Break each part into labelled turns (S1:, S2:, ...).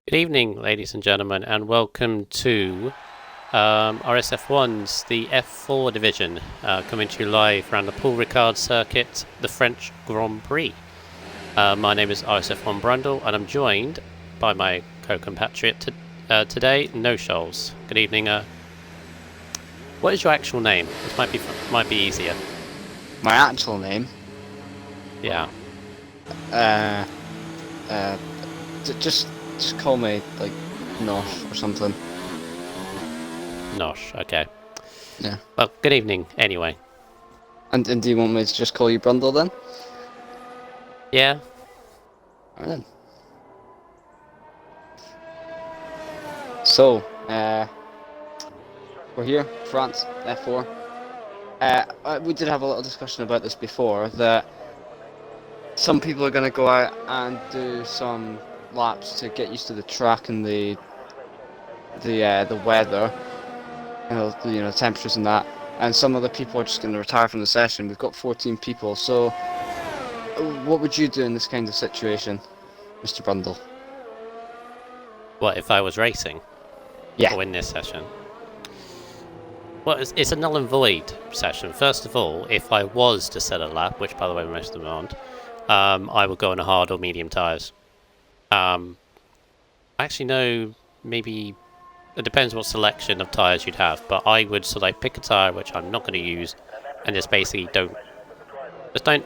S1: Good evening, ladies and gentlemen, and welcome to RSF1's the F4 division, coming to you live around the Paul Ricard circuit, the French Grand Prix. My name is RSF1 Brundle, and I'm joined by my co-compatriot today, No Shoals. Good evening. What is your actual name? This might be easier.
S2: My actual name?
S1: Yeah.
S2: Just call me like Nosh or something.
S1: Nosh. Okay.
S2: Yeah.
S1: Well, good evening. Anyway.
S2: And do you want me to just call you Brundle then?
S1: Yeah.
S2: Alright then. So, we're here, France, F4. We did have a little discussion about this before, that some people are going to go out and do some laps to get used to the track and the weather, temperatures and that. And some other people are just going to retire from the session. We've got 14 people, so what would you do in this kind of situation, Mr. Brundle?
S1: What if I was racing?
S2: Yeah.
S1: Or in this session? Well, it's a null and void session. First of all, if I was to set a lap, which by the way most of them aren't, I would go on a hard or medium tyres. Actually, no, maybe it depends what selection of tyres you'd have, but I would pick a tyre which I'm not going to use, and just basically don't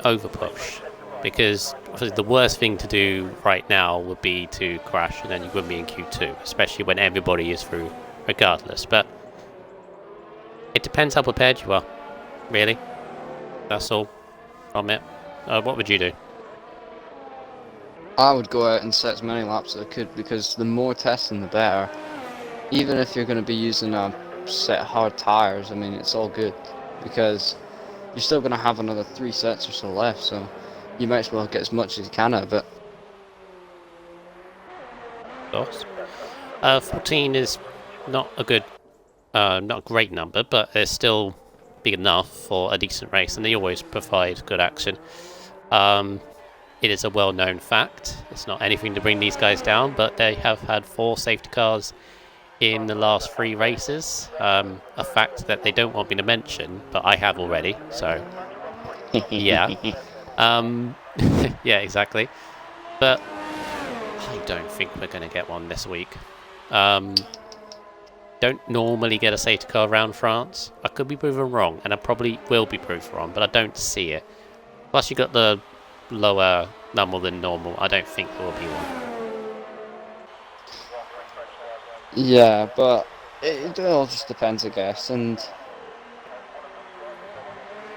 S1: over push, because the worst thing to do right now would be to crash, and then you wouldn't be in Q2, especially when everybody is through, regardless. But it depends how prepared you are, really. That's all from it. What would you do?
S2: I would go out and set as many laps as I could, because the more testing the better. Even if you're going to be using a set of hard tyres, I mean, it's all good, because you're still going to have another 3 sets or so left, so you might as well get as much as you can out of it.
S1: Of course. 14 is not a great number, but it's still big enough for a decent race, and they always provide good action. It is a well-known fact. It's not anything to bring these guys down, but they have had 4 safety cars in the last 3 races. A fact that they don't want me to mention, but I have already, so yeah. Yeah, exactly. But I don't think we're going to get one this week. Don't normally get a safety car around France. I could be proven wrong, and I probably will be proved wrong, but I don't see it. Plus, you got the lower number than normal. I don't think there will be one.
S2: Yeah, but it all just depends, I guess. And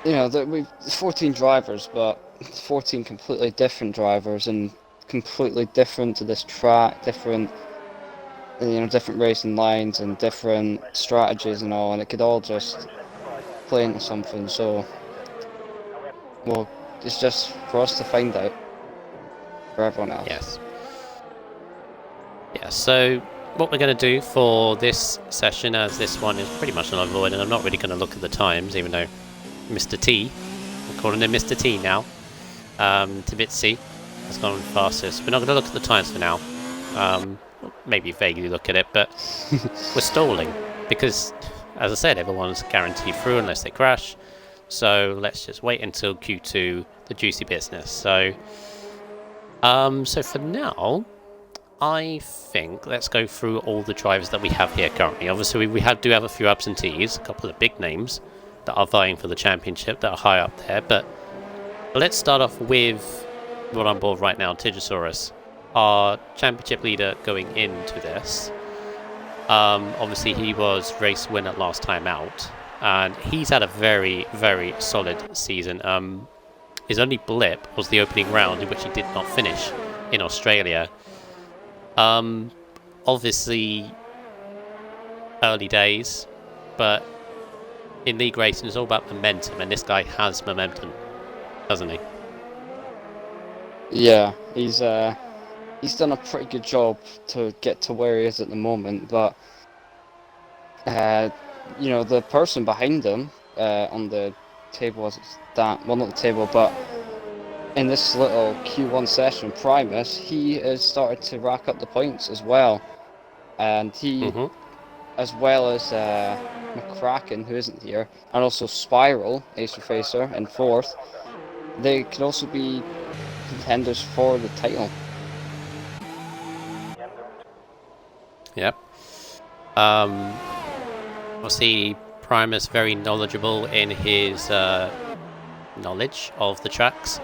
S2: we've 14 drivers, but 14 completely different drivers, and completely different to this track, different racing lines and different strategies and all, and it could all just play into something. So, well, it's just for us to find out, for everyone else.
S1: Yes. Yeah, so what we're going to do for this session, as this one is pretty much an avoid, and I'm not really going to look at the times, even though Mr. T, I'm calling him Mr. T now, Tabitsi has gone fastest. We're not going to look at the times for now. Maybe vaguely look at it, but we're stalling because, as I said, everyone's guaranteed through unless they crash. So let's just wait until Q2, the juicy business. So for now, I think let's go through all the drivers that we have here currently. Obviously, we do have a few absentees, a couple of big names that are vying for the championship that are high up there. But let's start off with one on board right now, Tigosaurus, our championship leader going into this. Obviously, he was race winner last time out, and he's had a very, very solid season. His only blip was the opening round, in which he did not finish in Australia. Obviously, early days, but in league racing, it's all about momentum, and this guy has momentum, doesn't he?
S2: Yeah, he's done a pretty good job to get to where he is at the moment, but the person behind him on the table, well, not the table, but in this little Q1 session, Primus, he has started to rack up the points as well. And he,
S1: Hmm.
S2: as well as McCracken, who isn't here, and also Spiral, Acer Facer, in 4th, they could also be contenders for the title.
S1: Yep. Obviously, Primus very knowledgeable in his knowledge of the tracks.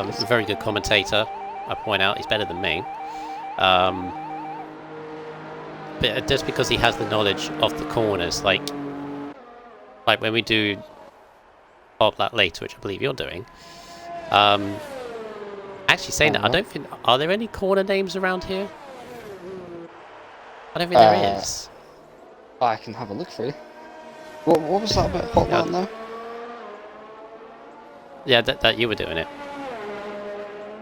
S1: He's a very good commentator. I point out he's better than me. But just because he has the knowledge of the corners, like when we do that later, which I believe you're doing. Actually, saying that, I don't think. Are there any corner names around here? I don't think there is.
S2: I can have a look for you. What was that bit hot lap now?
S1: Yeah, that you were doing it.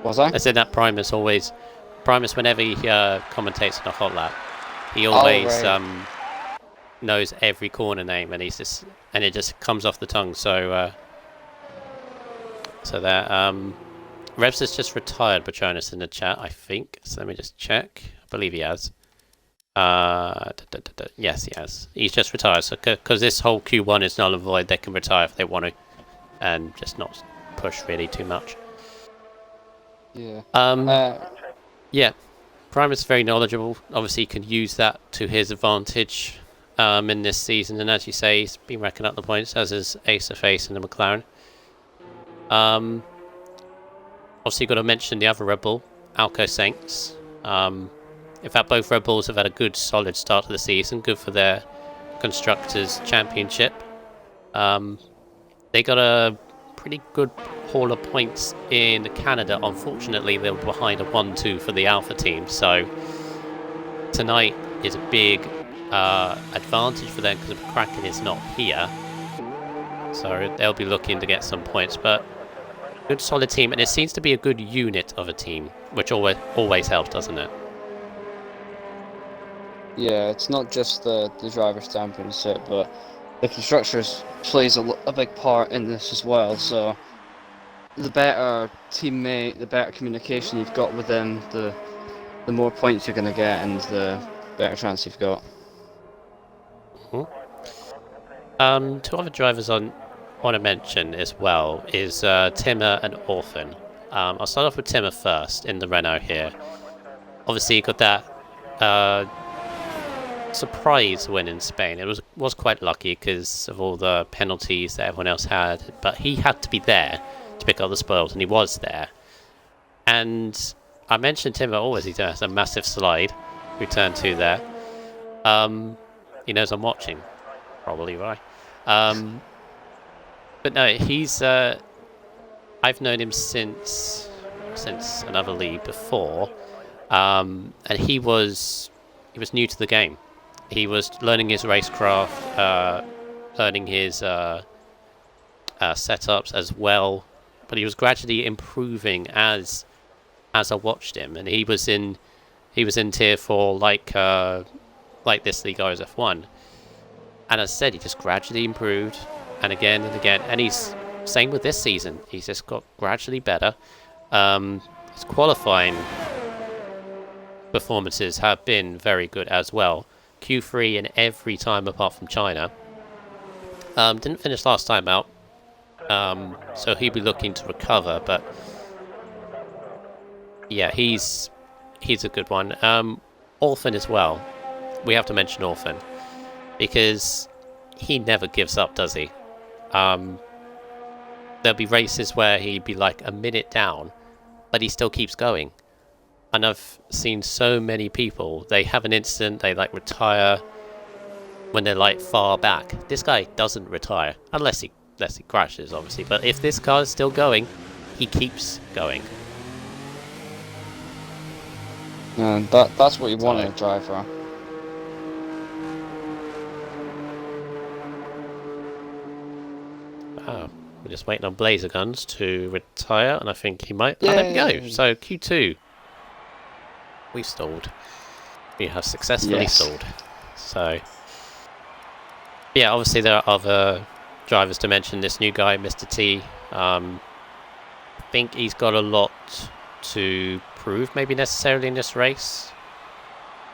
S2: Was I?
S1: I said that Primus, whenever he commentates on a hot lap, he always knows every corner name, and it just comes off the tongue. So that Revs has just retired Patronus in the chat, I think. So let me just check. I believe he has. Yes, he has. He's just retired. So because this whole Q1 is null and void, they can retire if they want to, and just not push really too much.
S2: Yeah.
S1: Yeah. Primus is very knowledgeable. Obviously, he can use that to his advantage in this season. And as you say, he's been racking up the points, as is Acer Face and the McLaren. Obviously, you've got to mention the other Red Bull, Alco Saints. In fact, both Red Bulls have had a good, solid start to the season. Good for their Constructors' Championship. They got a pretty good haul of points in Canada. Unfortunately, they were behind a 1-2 for the Alpha team. So tonight is a big advantage for them because Kraken is not here. So they'll be looking to get some points. But good, solid team. And it seems to be a good unit of a team, which always helps, doesn't it?
S2: Yeah, it's not just the Drivers' Championship, but the Constructors plays a big part in this as well. So the better teammate, the better communication you've got with them, the more points you're going to get, and the better chance you've got.
S1: Mm-hmm. Two other drivers I want to mention as well is Timmer and Orphan. I'll start off with Timmer first in the Renault here. Obviously, you got that surprise win in Spain. It was quite lucky because of all the penalties that everyone else had, but he had to be there to pick up the spoils, and he was there. And I mentioned Timber always. He does a massive slide through turn 2 there. He knows I'm watching, probably, right? But no, he's I've known him since another league before, and he was new to the game. He was learning his racecraft, learning his setups as well, but he was gradually improving as I watched him, and he was in tier 4 like this league RSF1, and as I said, he just gradually improved, and again, and he's same with this season. He's just got gradually better. His qualifying performances have been very good as well. Q3 in every time apart from China. Didn't finish last time out, so he'll be looking to recover. But yeah, he's a good one. Orphan as well. We have to mention Orphan because he never gives up, does he? There'll be races where he'd be like a minute down, but he still keeps going. And I've seen so many people, they have an instant, they like retire when they're like far back. This guy doesn't retire, unless he crashes, obviously. But if this car is still going, he keeps going.
S2: Yeah, that's what you want in a driver.
S1: Wow. We're just waiting on Blazer Guns to retire, and I think he might... Oh, there we go. So, Q2. We stalled. We have successfully stalled. So, yeah, obviously there are other drivers to mention. This new guy, Mr. T. think he's got a lot to prove, maybe necessarily in this race.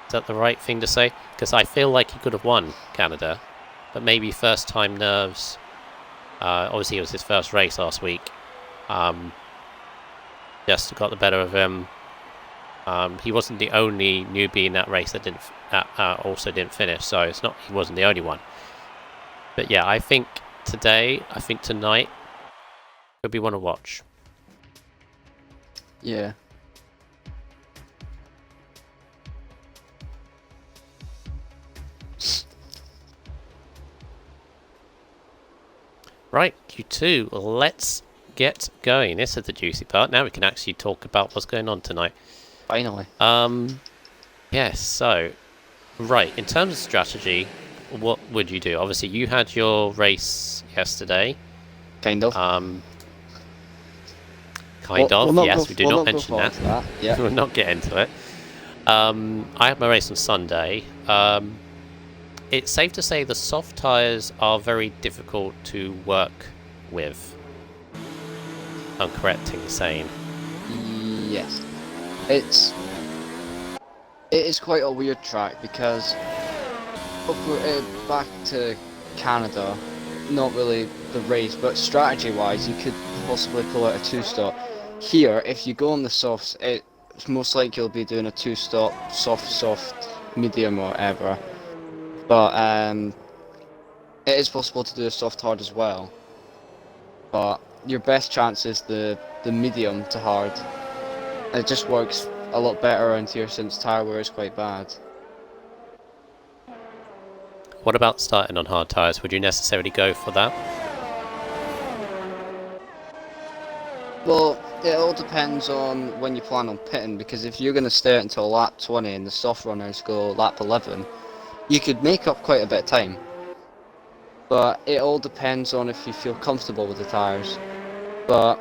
S1: Is that the right thing to say? Because I feel like he could have won Canada, but maybe first time nerves. Obviously, it was his first race last week. Just got the better of him. He wasn't the only newbie in that race that also didn't finish, so it's not he wasn't the only one. But yeah, I think tonight could be one to watch.
S2: Yeah.
S1: Right, Q2, let's get going. This is the juicy part. Now we can actually talk about what's going on tonight.
S2: Finally.
S1: Yes, so, right, in terms of strategy, what would you do? Obviously, you had your race yesterday.
S2: Kind of.
S1: Yes, we do not mention that.
S2: Yeah.
S1: We'll not get into it. I had my race on Sunday. It's safe to say the soft tyres are very difficult to work with. I'm correct in saying.
S2: Yes. It is quite a weird track because back to Canada, not really the race, but strategy-wise, you could possibly pull out a two-stop. Here, if you go on the softs, it's most likely you'll be doing a two-stop, soft, medium, or whatever. But it is possible to do a soft hard as well. But your best chance is the medium to hard. It just works a lot better around here since tyre wear is quite bad.
S1: What about starting on hard tyres? Would you necessarily go for that?
S2: Well, it all depends on when you plan on pitting, because if you're going to stay until lap 20 and the soft runners go lap 11, you could make up quite a bit of time. But it all depends on if you feel comfortable with the tyres. But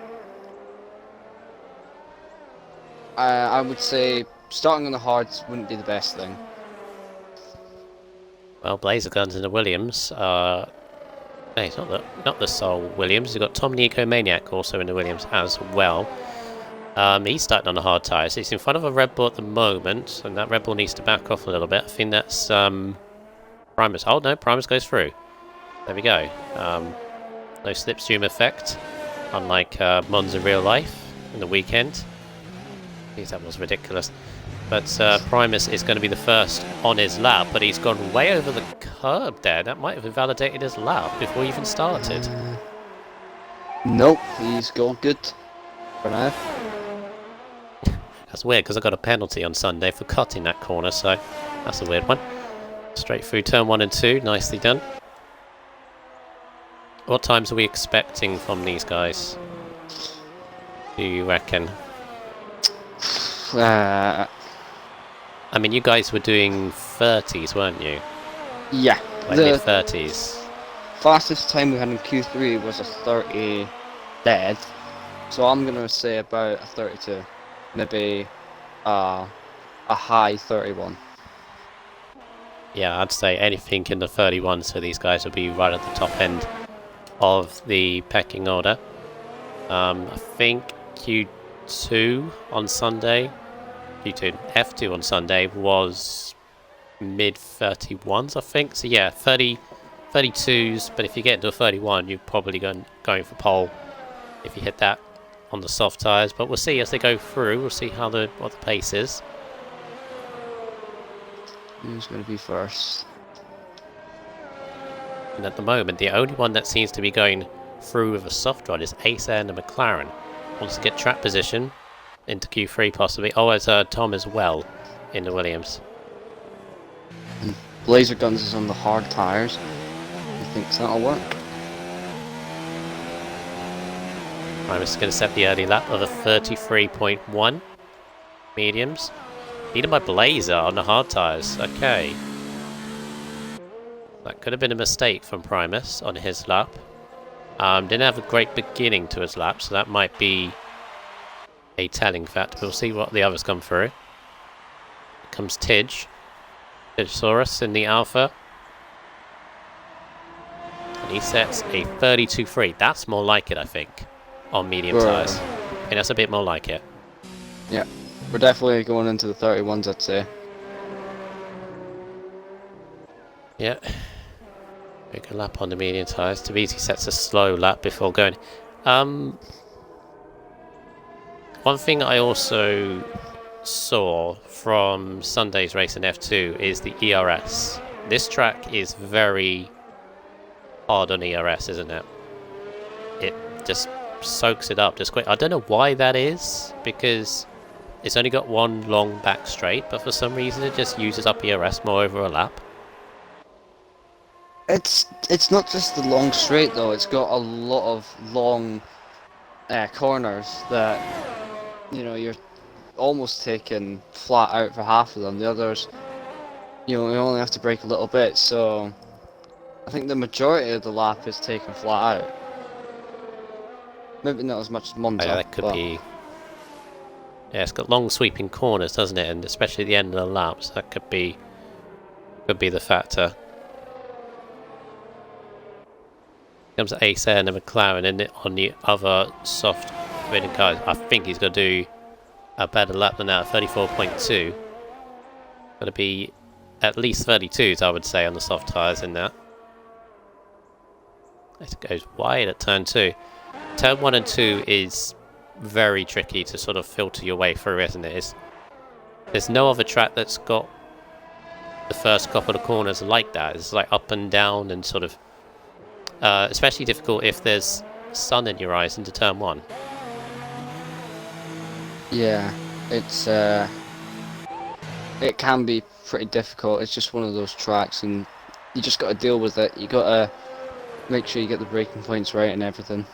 S2: I would say starting on the hards wouldn't be the best thing.
S1: Well, Blazer Guns in the Williams. No, it's not the sole Williams. You've got Tom the Ecomaniac also in the Williams as well. He's starting on the hard tyres. He's in front of a Red Bull at the moment, and that Red Bull needs to back off a little bit. I think that's Primus. Oh no, Primus goes through. There we go. No slipstream effect, unlike Monza real life in the weekend. Jeez, that was ridiculous. But Primus is going to be the first on his lap, but he's gone way over the curb there. That might have invalidated his lap before he even started.
S2: Nope, he's gone good for now.
S1: That's weird, because I got a penalty on Sunday for cutting that corner, so that's a weird one. Straight through turn 1 and 2, nicely done. What times are we expecting from these guys, do you reckon? I mean, you guys were doing 30s, weren't you?
S2: Yeah.
S1: Like mid-30s.
S2: Fastest time we had in Q3 was a 30 dead. So I'm going to say about a 32. Maybe a high 31.
S1: Yeah, I'd say anything in the 31, so these guys will be right at the top end of the pecking order. I think Q2 on Sunday, F2 on Sunday was mid 31s, I think. So yeah, 32s, but if you get into a 31, you're probably going for pole if you hit that on the soft tyres. But we'll see as they go through. We'll see what the pace is.
S2: Who's going to be first?
S1: And at the moment, the only one that seems to be going through with a soft rod is Acer and the McLaren. Wants to get track position into Q3 possibly. Oh, it's Tom as well in the Williams.
S2: And Blazer Guns is on the hard tyres. He thinks that'll work.
S1: I'm just going to set the early lap of a 33.1 mediums. Beaten by Blazer on the hard tyres. Okay. That could have been a mistake from Primus on his lap. Didn't have a great beginning to his lap, so that might be a telling factor. We'll see what the others come through. Here comes Tidge. Tidgesaurus in the Alpha. And he sets a 32.3. That's more like it, I think, on medium tyres. think that's a bit more like it.
S2: Yeah, we're definitely going into the 31s, I'd say.
S1: Yeah. Big lap on the medium tyres. Tabiti sets a slow lap before going. One thing I also saw from Sunday's race in F2 is the ERS. This track is very hard on ERS, isn't it? It just soaks it up just quick. I don't know why that is, because it's only got one long back straight, but for some reason it just uses up ERS more over a lap.
S2: It's not just the long straight though. It's got a lot of long corners that you're almost taking flat out for half of them. The others, you only have to brake a little bit. So I think the majority of the lap is taken flat out. Maybe not as much as Monza.
S1: Yeah, that could be. Yeah, it's got long sweeping corners, doesn't it? And especially the end of the laps, that could be the factor. Comes Ace Air and McLaren in on the other soft rated cars. I think he's going to do a better lap than that, 34.2. Got to be at least 32s, I would say, on the soft tyres in that. It goes wide at turn 2. Turn 1 and 2 is very tricky to sort of filter your way through, isn't it? There's no other track that's got the first couple of corners like that. It's like up and down and sort of especially difficult if there's sun in your eyes into turn 1.
S2: Yeah, it can be pretty difficult. It's just one of those tracks, and you just got to deal with it. You got to make sure you get the braking points right and everything.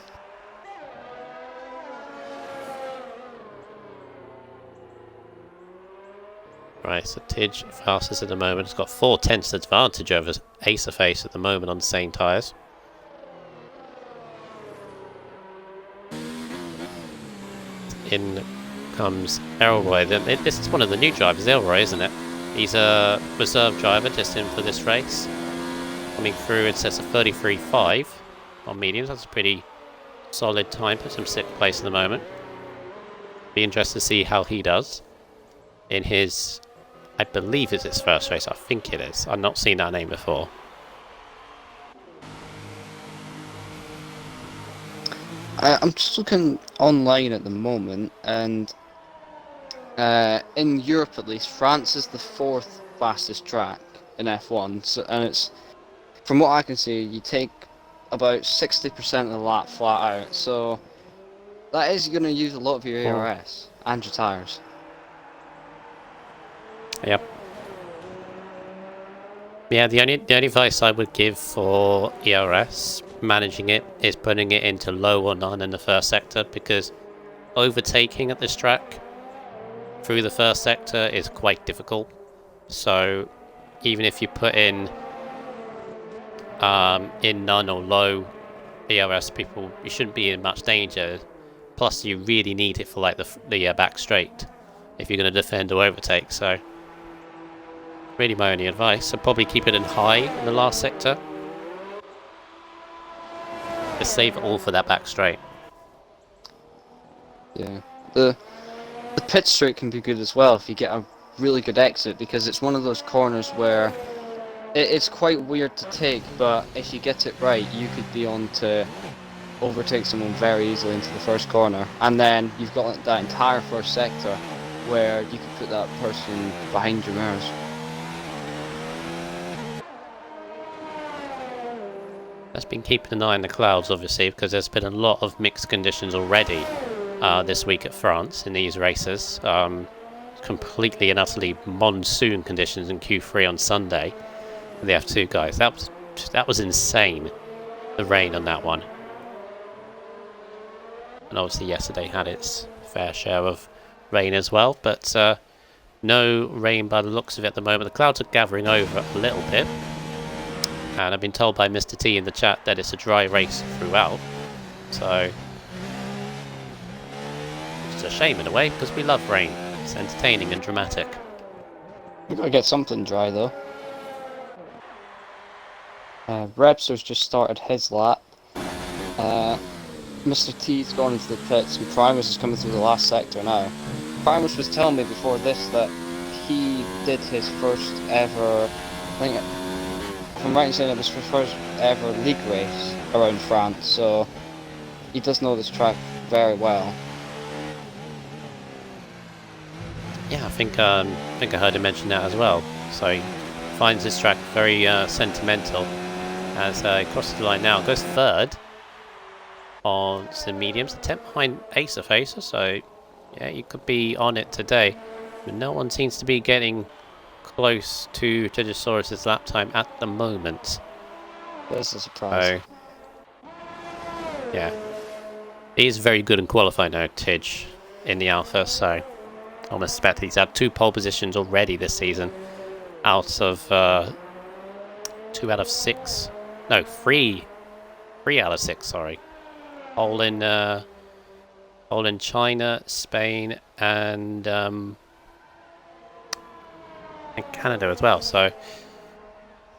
S1: Right, so Tidge fastest at the moment. It's got 4/10 advantage over Ace of Face at the moment on the same tyres. In comes Elroy. This is one of the new drivers, Elroy, isn't it? He's a reserve driver just in for this race. Coming through, it says a 33.5 on mediums. That's a pretty solid time. Puts him 6th place at the moment. Be interested to see how he does in his, I believe it's his first race. I think it is. I've not seen that name before.
S2: I'm just looking online at the moment, and in Europe at least, France is the 4th fastest track in F1. So, and it's, from what I can see, you take about 60% of the lap flat out. So that is going to use a lot of your ERS and your tyres.
S1: Yep. Yeah, the only advice I would give for ERS managing it is putting it into low or none in the first sector, because overtaking at this track through the first sector is quite difficult. So even if you put in none or low ERS, you shouldn't be in much danger. Plus you really need it for like the back straight if you're going to defend or overtake. So really my only advice. So probably keep it in high in the last sector. Just save it all for that back straight.
S2: Yeah. The pit straight can be good as well if you get a really good exit, because it's one of those corners where it's quite weird to take, but if you get it right, you could be on to overtake someone very easily into the first corner, and then you've got that entire first sector where you could put that person behind your mirrors.
S1: That's been keeping an eye on the clouds, obviously, because there's been a lot of mixed conditions already this week at France in these races. Completely and utterly monsoon conditions in Q3 on Sunday for the F2 guys. That was insane, the rain on that one. And obviously yesterday had its fair share of rain as well, but no rain by the looks of it at the moment. The clouds are gathering over a little bit. And I've been told by Mr. T in the chat that it's a dry race throughout. So it's a shame in a way, because we love rain. It's entertaining and dramatic.
S2: We've got to get something dry though. Repster's just started his lap. Mr. T's gone into the pits and Primus is coming through the last sector now. Primus was telling me before this that he did his first ever, I think, if I'm right in saying it was his first ever league race around France, so he does know this track very well.
S1: Yeah, I think I heard him mention that as well. So he finds this track very sentimental as he crosses the line now. Goes third on some mediums, 10th behind Ace of Aces, so yeah, you could be on it today. But no one seems to be getting close to Trigosaurus's lap time at the moment.
S2: That's a surprise.
S1: So, yeah. He's very good in qualifying now, Tidge, in the Alpha, so almost expect he's had 2 pole positions already this season out of 2 out of 6. No, 3 out of 6, sorry. All in China, Spain, and Canada as well. So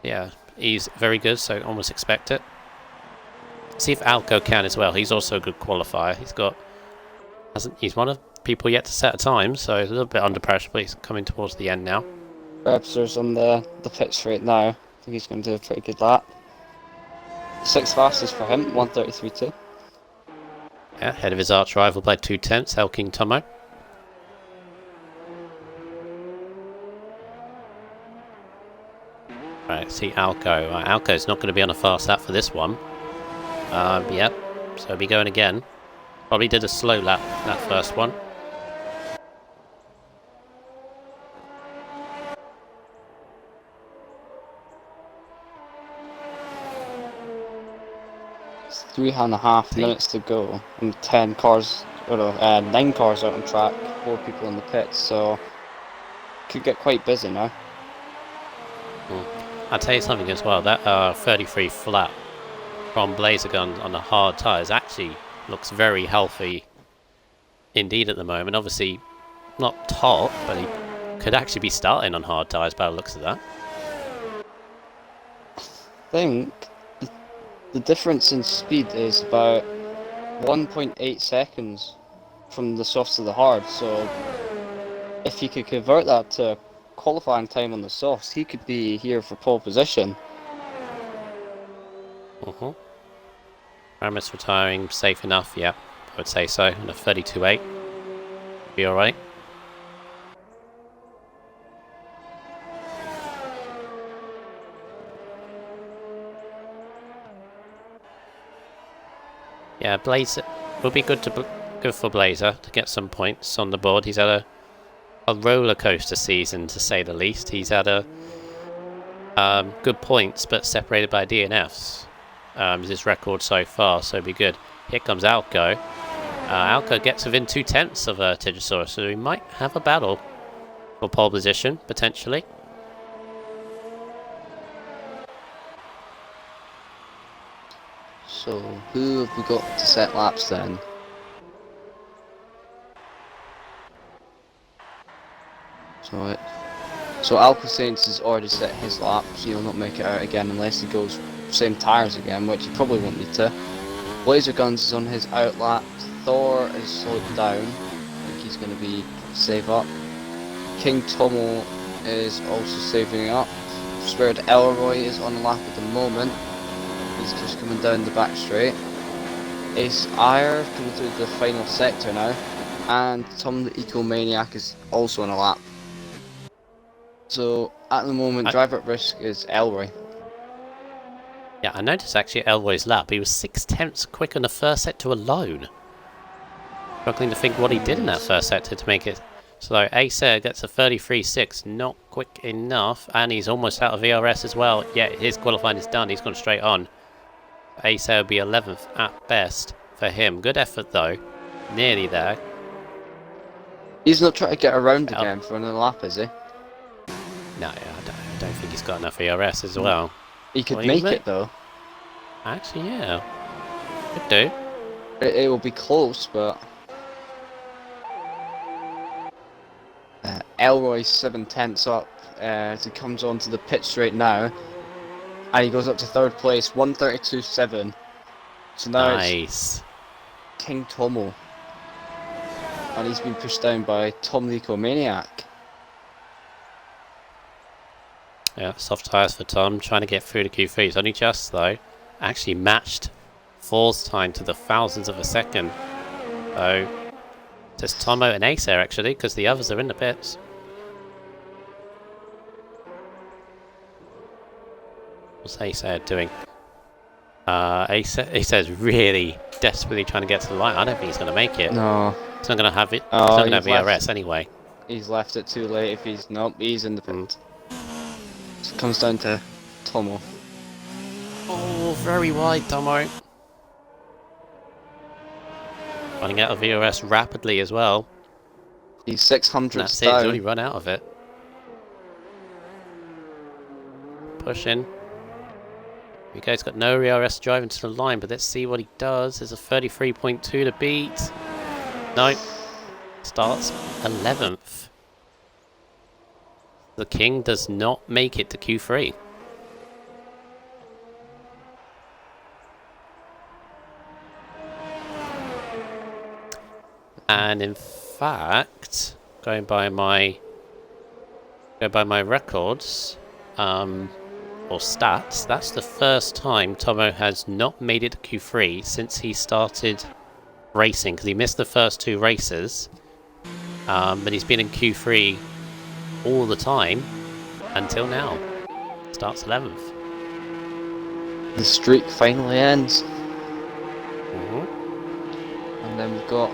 S1: yeah, he's very good. So almost expect it. See if Alco can as well. He's also a good qualifier. He's one of people yet to set a time, so he's a little bit under pressure, but he's coming towards the end now.
S2: Webster's on the pit straight now. I think he's going to do a pretty good lap. 6th fastest for him, 1:33.2.
S1: Yeah, ahead of his arch rival by 0.2, El King Tomo. Right, see Alco. Alco's not going to be on a fast lap for this one. Yep, so he'll be going again. Probably did a slow lap, that first one.
S2: It's 3.5 minutes to go, and 9 cars out on track, 4 people in the pits, so could get quite busy now.
S1: I'll tell you something as well, that 33 flat from Blazer Gun on the hard tyres actually looks very healthy indeed at the moment. Obviously not top, but he could actually be starting on hard tyres by the looks of that.
S2: I think the difference in speed is about 1.8 seconds from the softs to the hard, so if he could convert that to qualifying time on the softs, he could be here for pole position.
S1: Ramis retiring, safe enough, yeah, I would say so. And a 32.8. Be alright. Yeah, Blazer will be good for Blazer to get some points on the board. He's had a roller coaster season, to say the least. He's had a good points, but separated by DNFs. Is his record so far, so be good. Here comes Alco. Alco gets within 0.2 of Tigosaurus, so he might have a battle for pole position, potentially.
S2: So, who have we got to set laps then? So Alco Saints has already set his lap, so he'll not make it out again unless he goes same tyres again, which he probably won't need to. Blazer Guns is on his out lap. Thor is slowed down. I think he's going to be save up. King Tomo is also saving up. Spirit Elroy is on the lap at the moment. He's just coming down the back straight. Ace Ire coming through the final sector now. And Tom the Ecomaniac is also on a lap. So at the moment, driver at risk is Elroy.
S1: Yeah, I noticed actually Elroy's lap. He was 0.6 quicker in the first sector alone. Struggling to think what he did in that first sector to make it. So Acer gets a 33.6, not quick enough, and he's almost out of VRS as well. Yeah, his qualifying is done. He's gone straight on. Acer will be 11th at best for him. Good effort though. Nearly there.
S2: He's not trying to get around again for another lap, is he?
S1: No, I don't think he's got enough VRS as well.
S2: He could make it though.
S1: Actually, yeah. Could do.
S2: It will be close, but... Elroy's 7/10 up as he comes onto the pit straight now. And he goes up to 3rd place, 1:32.7. So now
S1: nice.
S2: King Tomo. And he's been pushed down by Tom the Ecomaniac.
S1: Yeah, soft tyres for Tom, trying to get through the Q3. It's only just, though, actually matched Fall's time to the thousandths of a second. So, just Tomo and Ace there, actually, because the others are in the pits. What's Ace doing? Ace is really desperately trying to get to the line. I don't think he's going to make it.
S2: No.
S1: He's not going to have it.
S2: Oh,
S1: he's not going to have ERS anyway.
S2: He's left it too late. If he's not, he's in the pit. So it comes down to Tomo.
S1: Oh, very wide, Tomo. Running out of ERS rapidly as well.
S2: He's 600
S1: That's it.
S2: down.
S1: He's already run out of it. Pushing. Here he goes. Got no ERS driving to the line, but let's see what he does. There's a 33.2 to beat. No. Starts 11th. The King does not make it to Q3. And in fact, going by my records, or stats, that's the first time Tomo has not made it to Q3 since he started racing, because he missed the first 2 races, but he's been in Q3 all the time until now. Starts 11th.
S2: The streak finally ends.
S1: Mm-hmm.
S2: And then we've got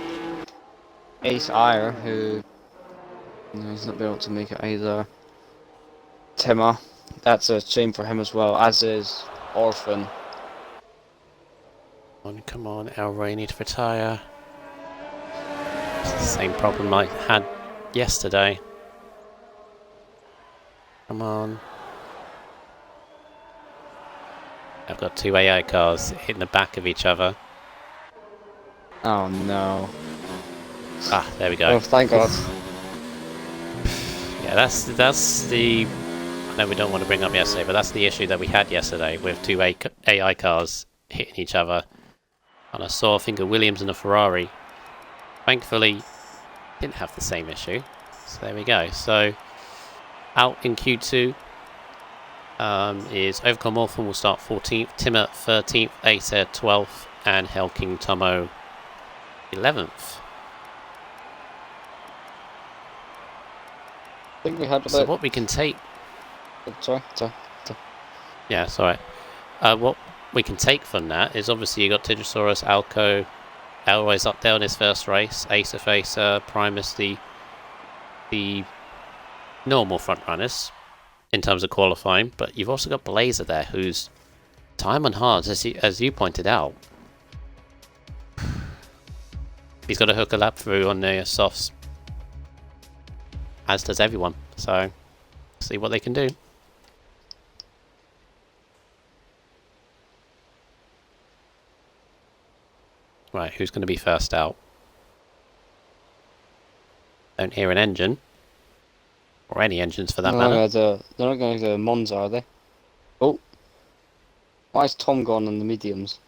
S2: Ace Ire, who he's not been able to make it either. Timmer, that's a shame for him as well, as is Orphan.
S1: Come on, Elroy, need to retire. It's the same problem I had yesterday. Come on. I've got 2 AI cars hitting the back of each other.
S2: Oh no.
S1: Ah, there we go.
S2: Oh, thank God.
S1: Yeah, that's the... I know we don't want to bring up yesterday, but that's the issue that we had yesterday with 2 AI cars hitting each other. And I saw, I think, a Williams and a Ferrari. Thankfully, didn't have the same issue. So there we go. So, out in Q2 is Overcome Orphan will start 14th, Timmer 13th, Acer 12th, and Hellking Tomo 11th.
S2: I think we had about...
S1: So what we can take...
S2: Sorry.
S1: Yeah, sorry. What we can take from that is obviously you got Tigosaurus, Alco, Elroy's up there on his first race, Acer Facer, Primus, the normal front runners in terms of qualifying, but you've also got Blazer there, who's time on hards, as you pointed out. He's got to hook a lap through on the softs, as does everyone. So, see what they can do. Right, who's going to be first out? Don't hear an engine. Or any engines for that matter.
S2: They're not going to go Monza, are they? Oh. Why is Tom gone on the mediums?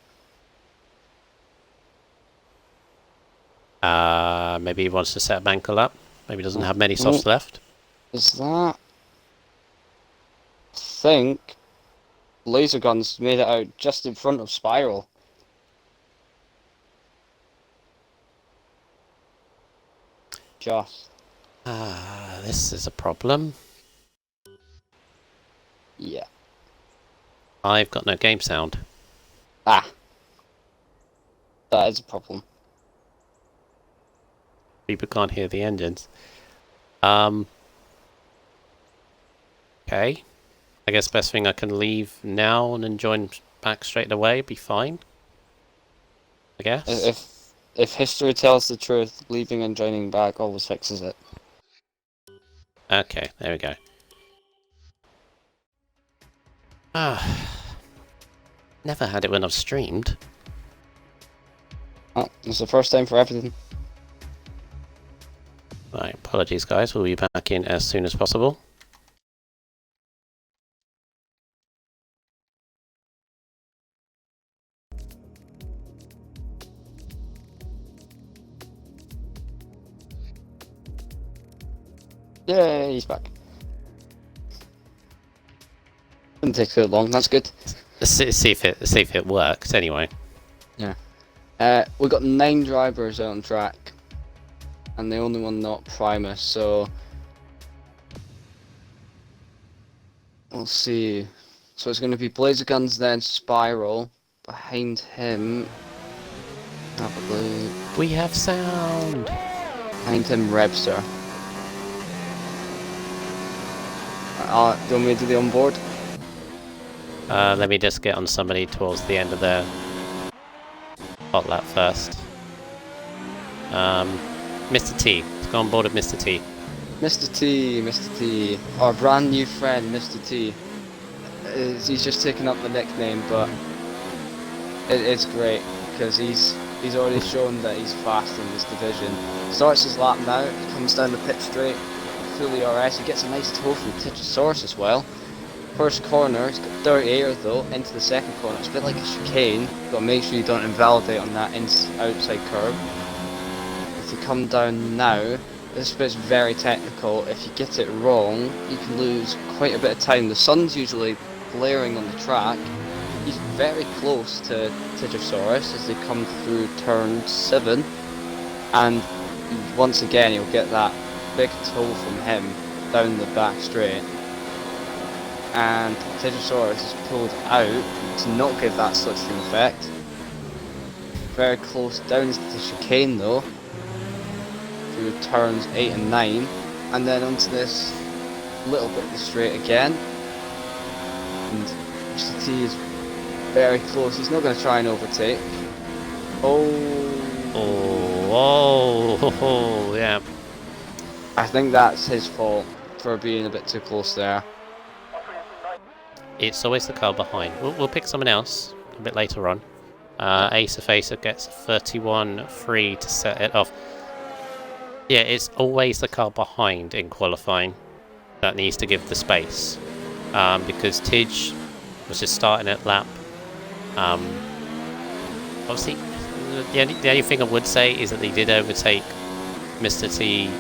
S1: Maybe he wants to set Mankel up. Maybe he doesn't have many softs left.
S2: Is that... I think... Laser Guns made it out just in front of Spiral. Just.
S1: This is a problem.
S2: Yeah.
S1: I've got no game sound.
S2: Ah. That is a problem.
S1: People can't hear the engines. Okay. I guess best thing I can leave now and then join back straight away. Be fine. I guess.
S2: If history tells the truth, leaving and joining back always fixes it.
S1: Okay, there we go. Never had it when I've streamed.
S2: Oh, it's the first time for everything.
S1: Right, apologies guys, we'll be back in as soon as possible.
S2: Yeah, he's back. Didn't take too long. That's good.
S1: Let's see if it works anyway.
S2: Yeah. We got 9 drivers out on track, and the only one not Primus. So we'll see. So it's going to be Blazer Guns, then Spiral. Behind him, have a look.
S1: We have sound.
S2: Behind him, Rebster. Do you want me to do the onboard?
S1: Let me just get on somebody towards the end of their hot lap first. Mr. T. Let's go on board with Mr. T.
S2: Mr. T, our brand new friend, Mr. T. He's just taken up the nickname, but it's great because he's already shown that he's fast in this division. Starts his lap now, comes down the pit straight, fully RS. He gets a nice toe from Tichosaurus as well. First corner, he's got dirty air though into the second corner. It's a bit like a chicane, but make sure you don't invalidate on that outside curve. If you come down now, this bit's very technical. If you get it wrong, you can lose quite a bit of time. The sun's usually blaring on the track. He's very close to Tichosaurus as they come through turn 7, and once again you'll get that big toe from him down the back straight, and Tichosaurus is pulled out to not give that slipstream effect. Very close down to the chicane though, through turns 8 and 9, and then onto this little bit of the straight again, and Mr. T is very close. He's not going to try and overtake. Oh,
S1: yeah.
S2: I think that's his fault for being a bit too close there.
S1: It's always the car behind. We'll pick someone else a bit later on. Ace of Acer gets 31-3 to set it off. Yeah, it's always the car behind in qualifying that needs to give the space. Because Tidge was just starting at lap. Obviously, the only thing I would say is that they did overtake Mr. T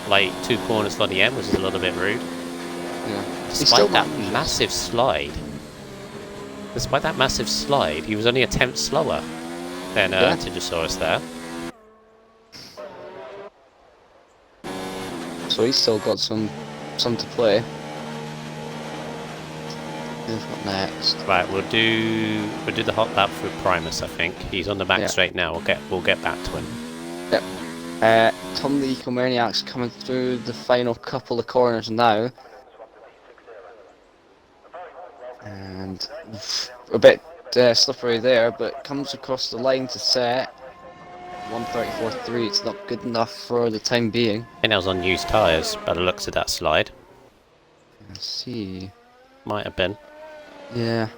S1: like 2 corners from the end, which is a little bit rude.
S2: Yeah.
S1: Despite that massive slide. Despite that massive slide, he was only a tenth slower than Tichosaurus there.
S2: So he's still got some to play. What next?
S1: Right, we'll do the hot lap for Primus. I think he's on the back straight now. We'll get back to him.
S2: Yep. Tom the Ecomaniac's coming through the final couple of corners now, and a bit slippery there, but comes across the line to set 134.3. It's not good enough for the time being.
S1: I think that was on used tyres by the looks of that slide.
S2: Let's see.
S1: Might have been.
S2: Yeah.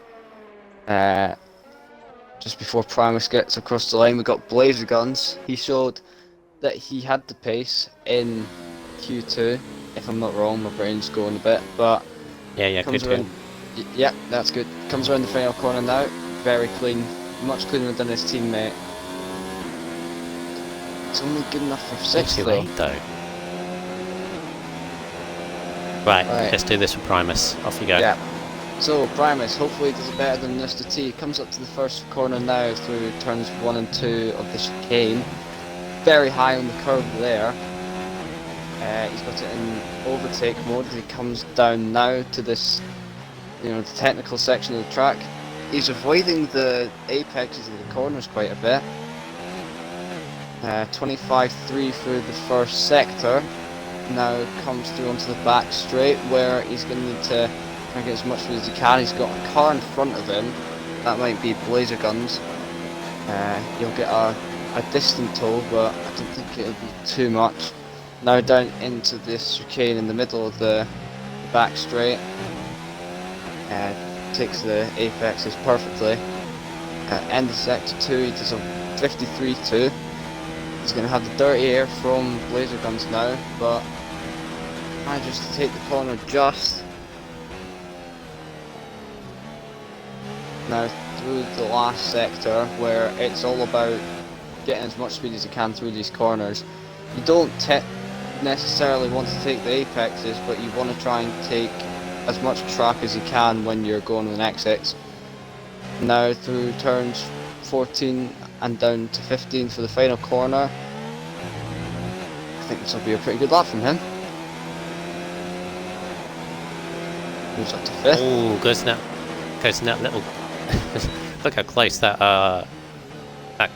S2: Just before Primus gets across the line, we got Blazer Guns. He showed that he had the pace in Q2, if I'm not wrong. My brain's going a bit, but
S1: yeah, good
S2: around, yeah, that's good. Comes around the final corner now, very clean, much cleaner than his teammate. It's only good enough for 6th though.
S1: Right, let's do this for Primus. Off you go.
S2: Yeah. So Primus hopefully does it better than Mr. T. Comes up to the first corner now through turns 1 and 2 of the chicane. Very high on the curve there. He's got it in overtake mode as he comes down now to this, the technical section of the track. He's avoiding the apexes of the corners quite a bit. 25.3 through the first sector. Now comes through onto the back straight where he's going to need to try and get as much food as he can. He's got a car in front of him. That might be Blazer Guns. He'll get a distant tow, but I don't think it'll be too much. Now down into this chicane in the middle of the back straight. Takes the apexes perfectly. End of sector 2, he does a 53.2. He's going to have the dirty air from Blazer Guns now, but manages to take the corner just. Now through the last sector where it's all about getting as much speed as you can through these corners. You don't necessarily want to take the apexes, but you want to try and take as much track as you can when you're going on exits. Now through turns 14 and down to 15 for the final corner. I think this will be a pretty good lap from him. Moves up to 5th.
S1: Oh, goes in that little. Look how close that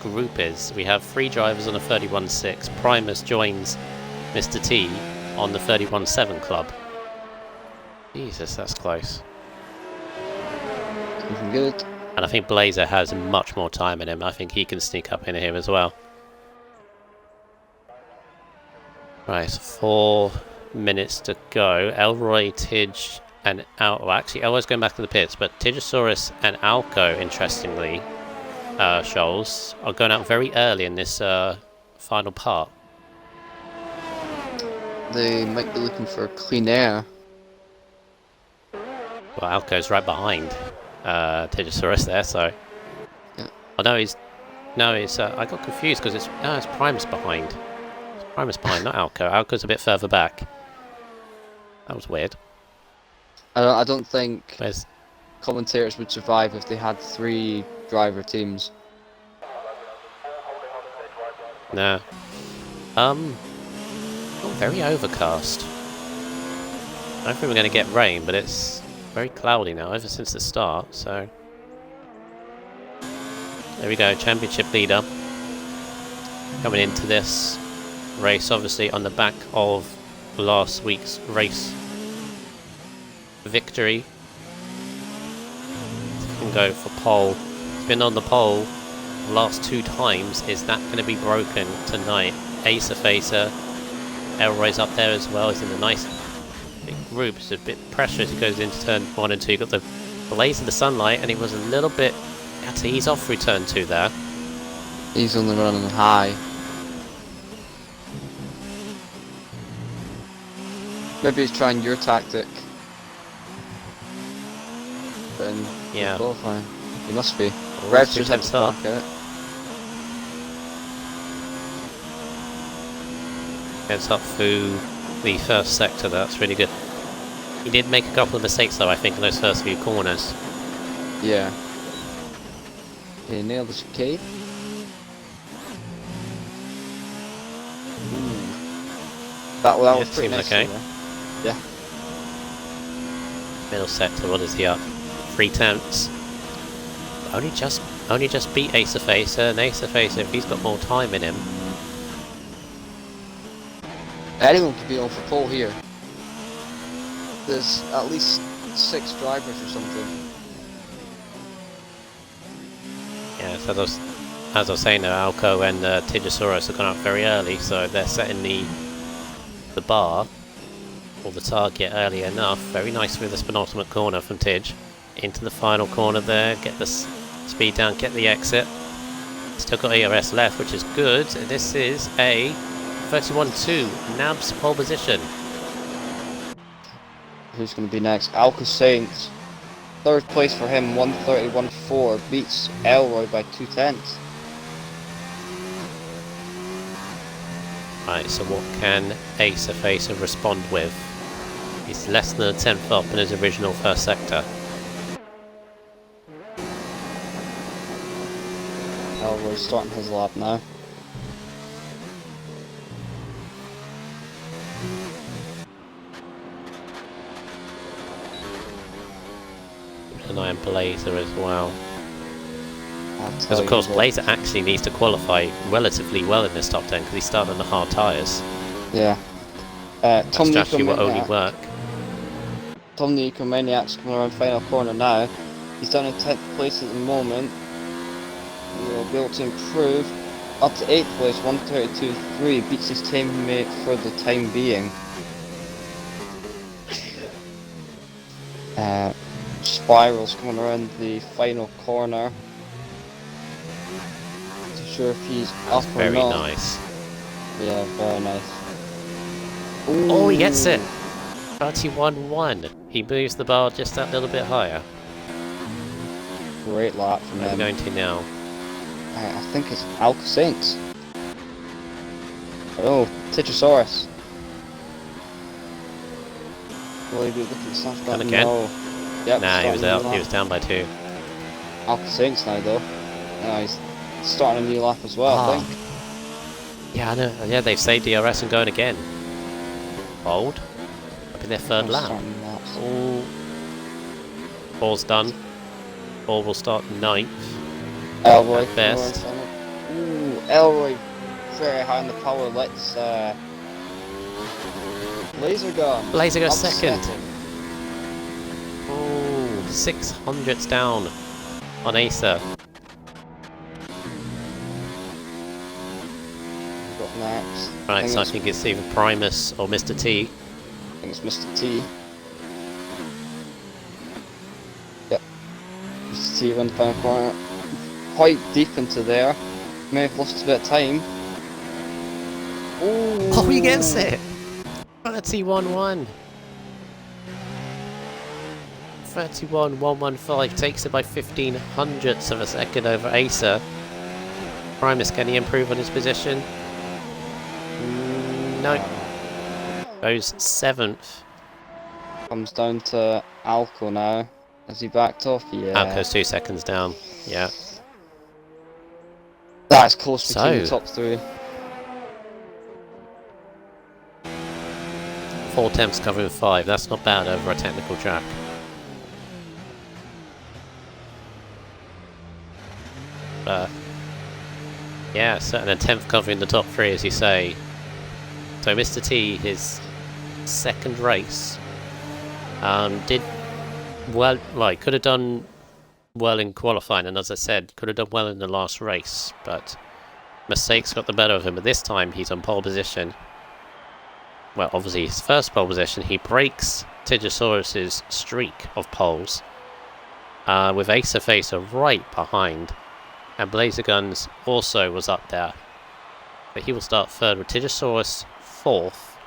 S1: group is. We have 3 drivers on a 31.6. Primus joins Mr. T on the 31.7 club. Jesus, that's close.
S2: Looking good.
S1: And I think Blazer has much more time in him. I think he can sneak up in here as well. Right, 4 minutes to go. Elroy, Tidge, and well, actually, Elroy's going back to the pits, but Tigosaurus and Alco, interestingly, Shoals, are going out very early in this final part.
S2: They might be looking for clean air.
S1: Well, Alco's right behind Tigosaurus there, so.
S2: Yeah.
S1: Oh no, I got confused because it's Primus behind. It's Primus behind, not Alco. Alco's a bit further back. That was weird.
S2: I don't think
S1: Where's
S2: commentators would survive if they had 3 driver teams.
S1: no? Oh, very overcast. I don't think we're going to get rain, but it's very cloudy now ever since the start. So there we go, championship leader coming into this race, obviously on the back of last week's race victory. Can go for pole. It's been on the pole the last 2 times. Is that going to be broken tonight? Acer, Elroy's up there as well. He's in a nice big group. It's a bit pressure as he goes into turn 1 and 2. You've got the blaze of the sunlight, and he was a little bit. Had to ease off through turn 2 there.
S2: He's only running high. Maybe he's trying your tactic. Then
S1: Yeah.
S2: qualifying. He must be.
S1: Oh,
S2: Rev's
S1: good
S2: just had to
S1: start.
S2: back out.
S1: Gets up through the first sector. That's really good. He did make a couple of mistakes though, I think, in those first few corners.
S2: Yeah. He nailed the chicane. That
S1: Yeah,
S2: was pretty
S1: seems
S2: nice.
S1: okay.
S2: Yeah.
S1: Middle sector, what is he up? 3 tenths. Only just beat Acer, and Acer, if he's got more time in him.
S2: Anyone could be on for pole here. There's at least 6 drivers or something.
S1: Yeah, so as I was saying, Alco and Tigosaurus have gone up very early, so they're setting the bar or the target early enough. Very nice through this penultimate corner from Tidge. Into the final corner there, get the speed down, get the exit. Still got ERS left, which is good. This is a 31.2, Nabs pole position.
S2: Who's going to be next? Alco Saints. 3rd place for him, 131.4. Beats Elroy by 2 tenths.
S1: Right, so what can Acer respond with? He's less than a tenth up in his original first sector.
S2: Elroy's starting his lap now.
S1: And I am Blazer as well.
S2: I'll
S1: Because
S2: tell
S1: of
S2: you
S1: course
S2: what.
S1: Blazer actually needs to qualify relatively well in this top 10 because he's starting on the hard tyres.
S2: Yeah.
S1: That
S2: Tom
S1: strategy will only
S2: Nicomaniac.
S1: work.
S2: Tom Nicomaniac's coming around final corner now. He's down in 10th place at the moment. He will be able to improve up to 8th place, 132.3. Beats his teammate for the time being. Spiral's coming around the final corner. Not sure if he's up or
S1: Very
S2: not.
S1: nice.
S2: Yeah, very nice.
S1: Oh, he gets
S2: Ooh.
S1: it! 31.1. He moves the bar just that little bit higher.
S2: Great lap from
S1: Where are we
S2: him.
S1: going to now?
S2: I think it's Alco Saints. Oh, Tigosaurus. Will he be looking to snatch back?
S1: Come again?
S2: No. Yep,
S1: Nah, he was
S2: starting a new
S1: out. He
S2: lap.
S1: was down by 2.
S2: Alcacin's now though. Now he's starting a new lap as well, I think.
S1: Yeah, I know. Yeah, they've saved DRS and going again. Bold. Up in their third lap.
S2: Starting laps.
S1: Oh. Ball's done. Ball will start 9th.
S2: Elroy.
S1: At best.
S2: Ooh, Elroy very high on the power. Let's laser gun.
S1: Laser goes
S2: Upset
S1: second.
S2: him.
S1: Oh, 600s down on Acer.
S2: Got next.
S1: Right, so I think it's either Primus or Mr. T.
S2: I think it's Mr. T. Yep. Mr. T around the final corner. Quite deep into there. May have lost a bit of time. Ooh.
S1: Oh, he gets it! 31-1. 31-115 takes it by 1500ths of a second over Acer. Primus, can he improve on his position? No. Goes 7th.
S2: Comes down to Alco now. Has he backed off? Yeah.
S1: Alco's 2 seconds down. Yeah.
S2: That's close between the
S1: So-
S2: top 3.
S1: 4 attempts covering 5. That's not bad over a technical track. But yeah, so an attempt covering the top 3, as you say. So Mr. T, his second race, did well. Like, could have done well in qualifying, and as I said, could have done well in the last race, but mistakes got the better of him. But this time, he's on pole position. Well, obviously his first pole position. He breaks Tigosaurus's streak of poles, with Acer Facer right behind. And Blazer Guns also was up there. But he will start 3rd with Tigosaurus 4th.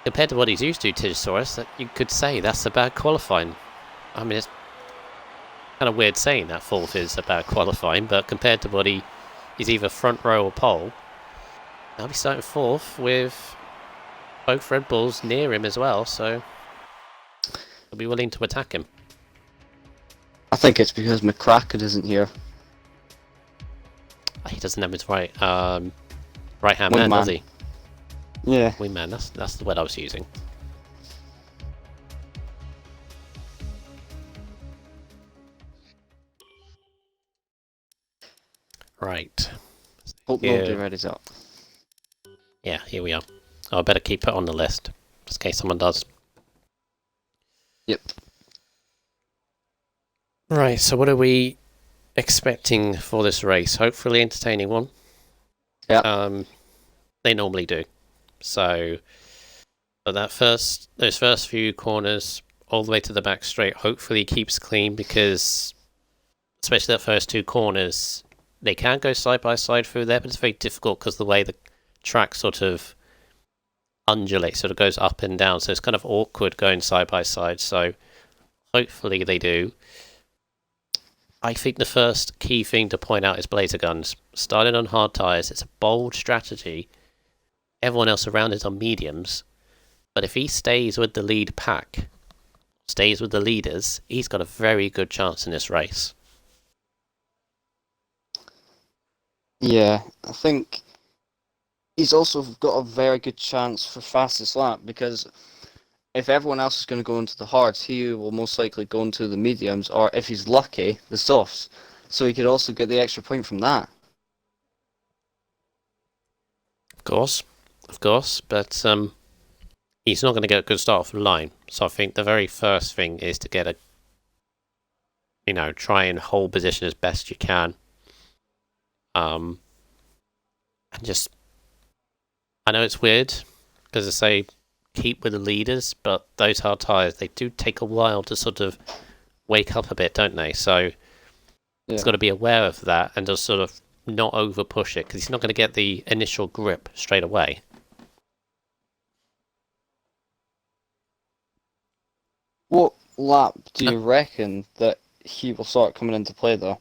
S1: Compared to what he's used to, Tigosaurus, that you could say that's a bad qualifying. I mean, it's kind of weird saying that 4th is a bad qualifying, but compared to what he's either front row or pole, now he's starting 4th with both Red Bulls near him as well, so he'll be willing to attack him.
S2: I think it's because McCracken isn't here.
S1: He doesn't have his right hand man, does he?
S2: Yeah.
S1: Wingman, that's the word I was using. Right.
S2: Hope nobody read it up.
S1: Yeah, here we are. Oh, I better keep it on the list, just in case someone does.
S2: Yep.
S1: Right, so what are we expecting for this race? Hopefully entertaining one.
S2: Yeah.
S1: They normally do. So those first few corners all the way to the back straight hopefully keeps clean, because especially the first 2 corners, they can go side by side through there, but it's very difficult because the way the track sort of undulates, sort of goes up and down, so it's kind of awkward going side by side. So hopefully they do. I think the first key thing to point out is Blazer Guns. Starting on hard tyres, it's a bold strategy. Everyone else around is on mediums. But if he stays with the lead pack, stays with the leaders, he's got a very good chance in this race.
S2: Yeah, I think he's also got a very good chance for fastest lap, because if everyone else is going to go into the hards, he will most likely go into the mediums, or if he's lucky, the softs. So he could also get the extra point from that.
S1: Of course, but he's not going to get a good start off the line. So I think the very first thing is to get try and hold position as best you can. And just, I know it's weird, because I say keep with the leaders, but those hard tyres, they do take a while to sort of wake up a bit, don't they? So he's got to be aware of that and just sort of not over push it, because he's not going to get the initial grip straight away.
S2: What lap do you reckon that he will start coming into play, though?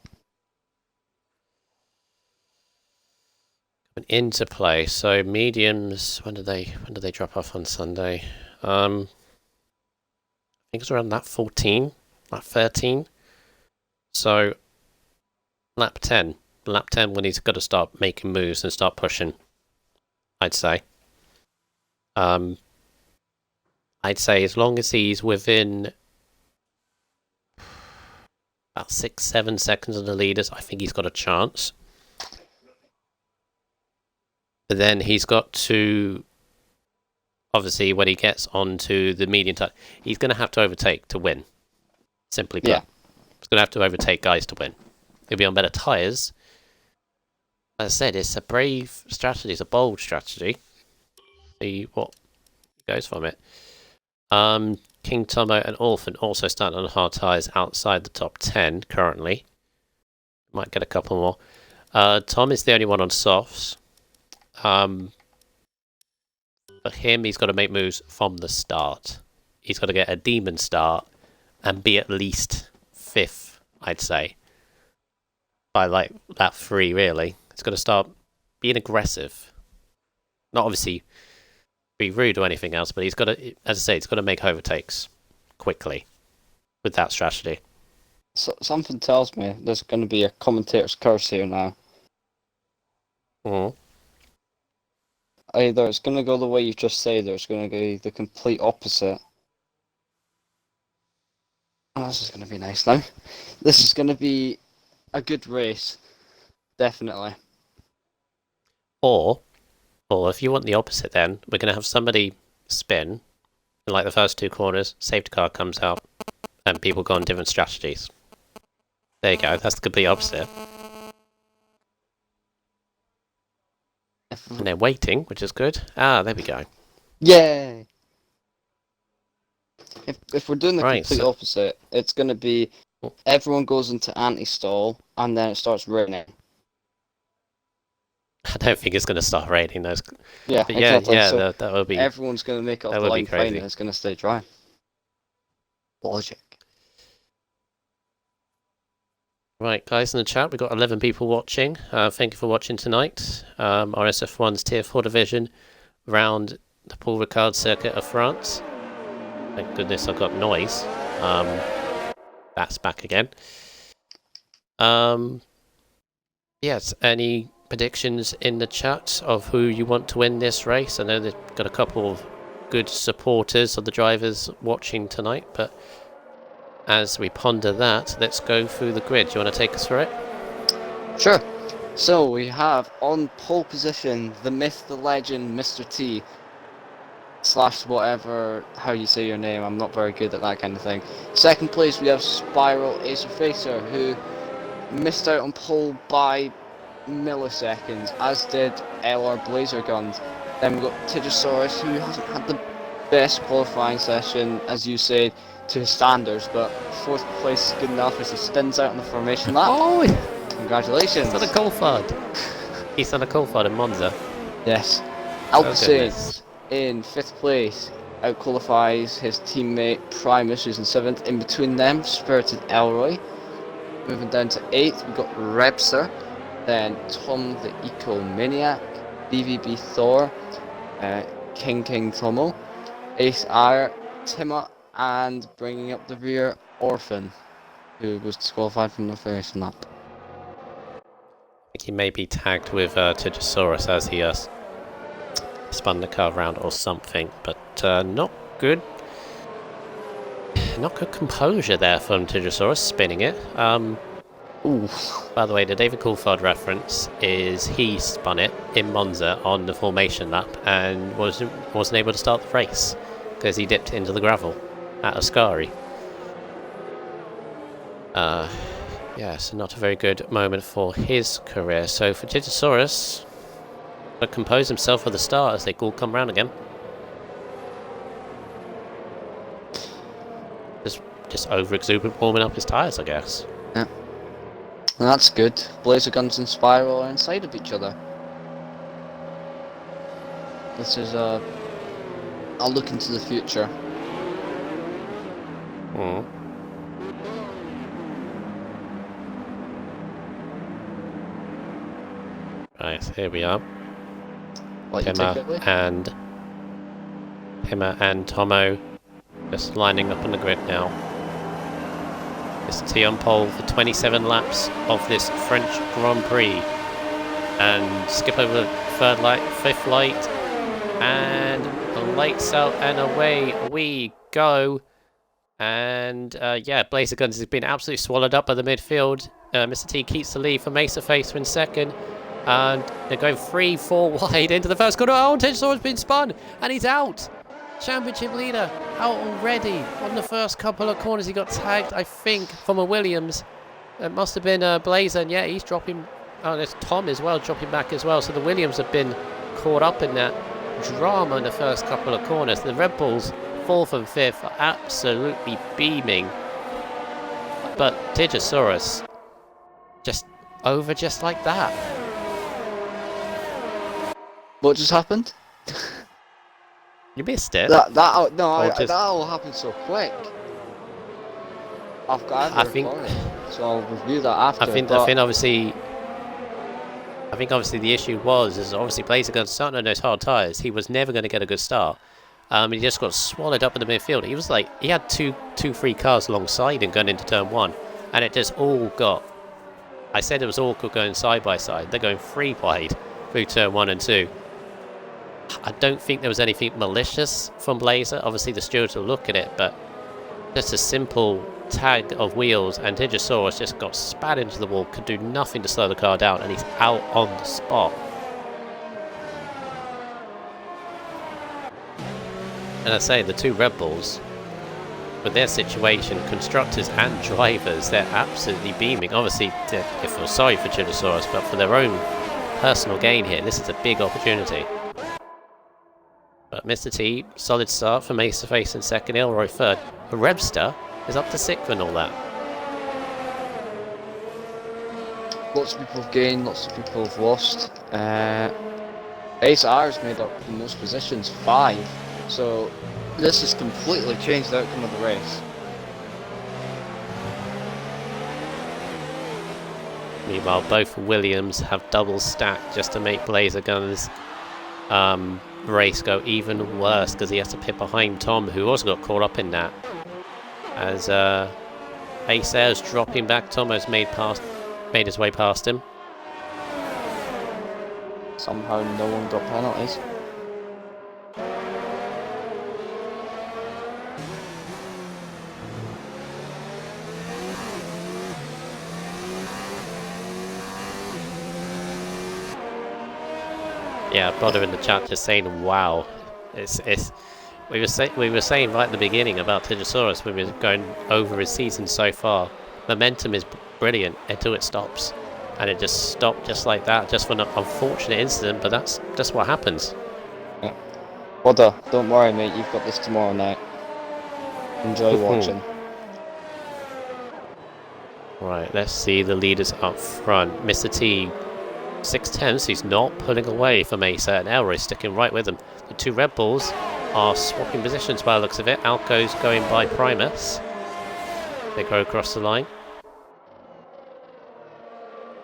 S1: Into play. So mediums, when do they drop off on Sunday? think it's around lap 14, lap 13. So lap 10 when he's got to start making moves and start pushing, I'd say. I'd say as long as he's within about 6-7 seconds of the leaders, I think he's got a chance. But then he's got to, obviously, when he gets onto the medium tire, he's going to have to overtake to win. Simply put.
S2: Yeah.
S1: He's going to have to overtake guys to win. He'll be on better tyres. As I said, it's a brave strategy. It's a bold strategy. See what goes from it. King Tomo and Orphan also starting on hard tyres outside the top 10 currently. Might get a couple more. Tom is the only one on softs. For him, he's got to make moves from the start. He's got to get a demon start and be at least 5th, I'd say. By like lap 3, really. He's got to start being aggressive. Not obviously be rude or anything else, but he's got to, as I say, he's got to make overtakes quickly with that strategy.
S2: So, something tells me there's going to be a commentator's curse here now.
S1: Mm.
S2: Either it's going to go the way you just said, or it's going to be the complete opposite. Oh, this is going to be nice now. This is going to be a good race. Definitely.
S1: Or if you want the opposite, then we're going to have somebody spin in like the first 2 corners, safety car comes out, and people go on different strategies. There you go, that's the complete opposite. And they're waiting, which is good. Ah, there we go.
S2: Yay! If we're doing the
S1: Right,
S2: complete
S1: so-
S2: opposite, it's going to be everyone goes into anti-stall, and then it starts raining.
S1: I don't think it's going to start raining. Those,
S2: Yeah,
S1: but yeah,
S2: exactly.
S1: yeah,
S2: So
S1: that will be.
S2: everyone's going to make it off
S1: that
S2: the
S1: would be
S2: line fine,
S1: crazy.
S2: and it's going to stay dry. Logic.
S1: Right, guys, in the chat, we've got 11 people watching. Thank you for watching tonight. RSF1's Tier 4 division round the Paul Ricard circuit of France. Thank goodness I've got noise. That's back again. Yes, any predictions in the chat of who you want to win this race? I know they've got a couple of good supporters of the drivers watching tonight, but as we ponder that, let's go through the grid. Do you want to take us through it?
S2: Sure. So we have on pole position the myth, the legend, Mr. T. / whatever, how you say your name. I'm not very good at that kind of thing. Second place we have Spiral Acer Facer, who missed out on pole by milliseconds, as did LR Blazer Guns. Then we've got Tigosaurus, who hasn't had the best qualifying session, as you said, to his standards, but 4th place is good enough as he spins out on the formation lap.
S1: Oh,
S2: Congratulations.
S1: he's on a Coulthard. He's on a Coulthard in Monza.
S2: Yes.
S1: Oh,
S2: Alpecin
S1: goodness.
S2: in 5th place out-qualifies his teammate Primus, who's in 7th. In between them, Spirited Elroy. Moving down to 8th, we've got Rebster. Then Tom the Eco-Maniac, BVB Thor, King Tomo, Ace Ire, Timma, and bringing up the rear, Orphan, who was disqualified from the first lap.
S1: I think he may be tagged with Tigosaurus as he spun the car around or something, but not good. Not good composure there from Tigosaurus spinning it.
S2: Ooh.
S1: By the way, the David Coulthard reference is he spun it in Monza on the formation lap and wasn't able to start the race because he dipped into the gravel at Ascari. Yeah, so not a very good moment for his career. So for Tigosaurus, but compose himself for the start as they all come round again. Just over-exuberant warming up his tyres, I guess.
S2: Yeah. And that's good. Blazer Guns and Spiral are inside of each other. This is a look into the future.
S1: Mm. Right, here we are.
S2: Like you take it away.
S1: Pimmer and Tomo Just lining up on the grid now. Mr. T on pole for 27 laps of this French Grand Prix. And skip over third light, fifth light, and the lights out and away we go. And yeah, Blazer Guns has been absolutely swallowed up by the midfield. Mr. T keeps the lead for Mesa Facer in second. And they're going 3-4 wide into the first corner. Oh, Tensor's been spun and he's out. Championship leader out already on the first couple of corners. He got tagged, I think, from a Williams. It must have been Blazer, and yeah, he's dropping. Oh, there's Tom as well, dropping back as well. So the Williams have been caught up in that drama in the first couple of corners. The Red Bulls, 4th and 5th, are absolutely beaming. But Digisaurus, just over just like that.
S2: What just happened?
S1: You missed it.
S2: That all happened so quick. I've got
S1: I think,
S2: so I'll review that after.
S1: I think obviously the issue is obviously Blazer Guns starting on those hard tyres. He was never going to get a good start. He just got swallowed up in the midfield. He was like, he had two free cars alongside him going into turn 1, and it just all got. I said it was awkward going side by side. They're going 3 wide through turn 1 and 2. I don't think there was anything malicious from Blazer. Obviously the stewards will look at it, but just a simple tag of wheels, and Digisaurus just got spat into the wall, could do nothing to slow the car down, and he's out on the spot. And I say, the two Red Bulls, with their situation, constructors and drivers, they're absolutely beaming. Obviously, they feel sorry for Digisaurus, but for their own personal gain here, this is a big opportunity. But Mr. T, solid start for Mesa Face in second, Elroy third. The Rebster is up to 6th and all that.
S2: Lots of people have gained, lots of people have lost. Ace R's made up the most positions, 5. So this has completely changed the outcome of the race.
S1: Meanwhile, both Williams have double stacked just to make Blazer Guns race go even worse, because he has to pit behind Tom, who also got caught up in that. As Ace Air's dropping back, Tom has made his way past him.
S2: Somehow no one got penalties.
S1: Yeah, brother in the chat just saying, "Wow, we were saying right at the beginning about Digisaurus when we were going over his season so far. Momentum is brilliant until it stops, and it just stopped just like that, just for an unfortunate incident. But that's just what happens."
S2: Yeah. Brother, don't worry, mate. You've got this tomorrow night. Enjoy watching.
S1: Right, let's see the leaders up front. Mr. T. 6/10, he's not pulling away from Mesa, and Elroy sticking right with him. The two Red Bulls are swapping positions by the looks of it. Alco's going by Primus. They go across the line.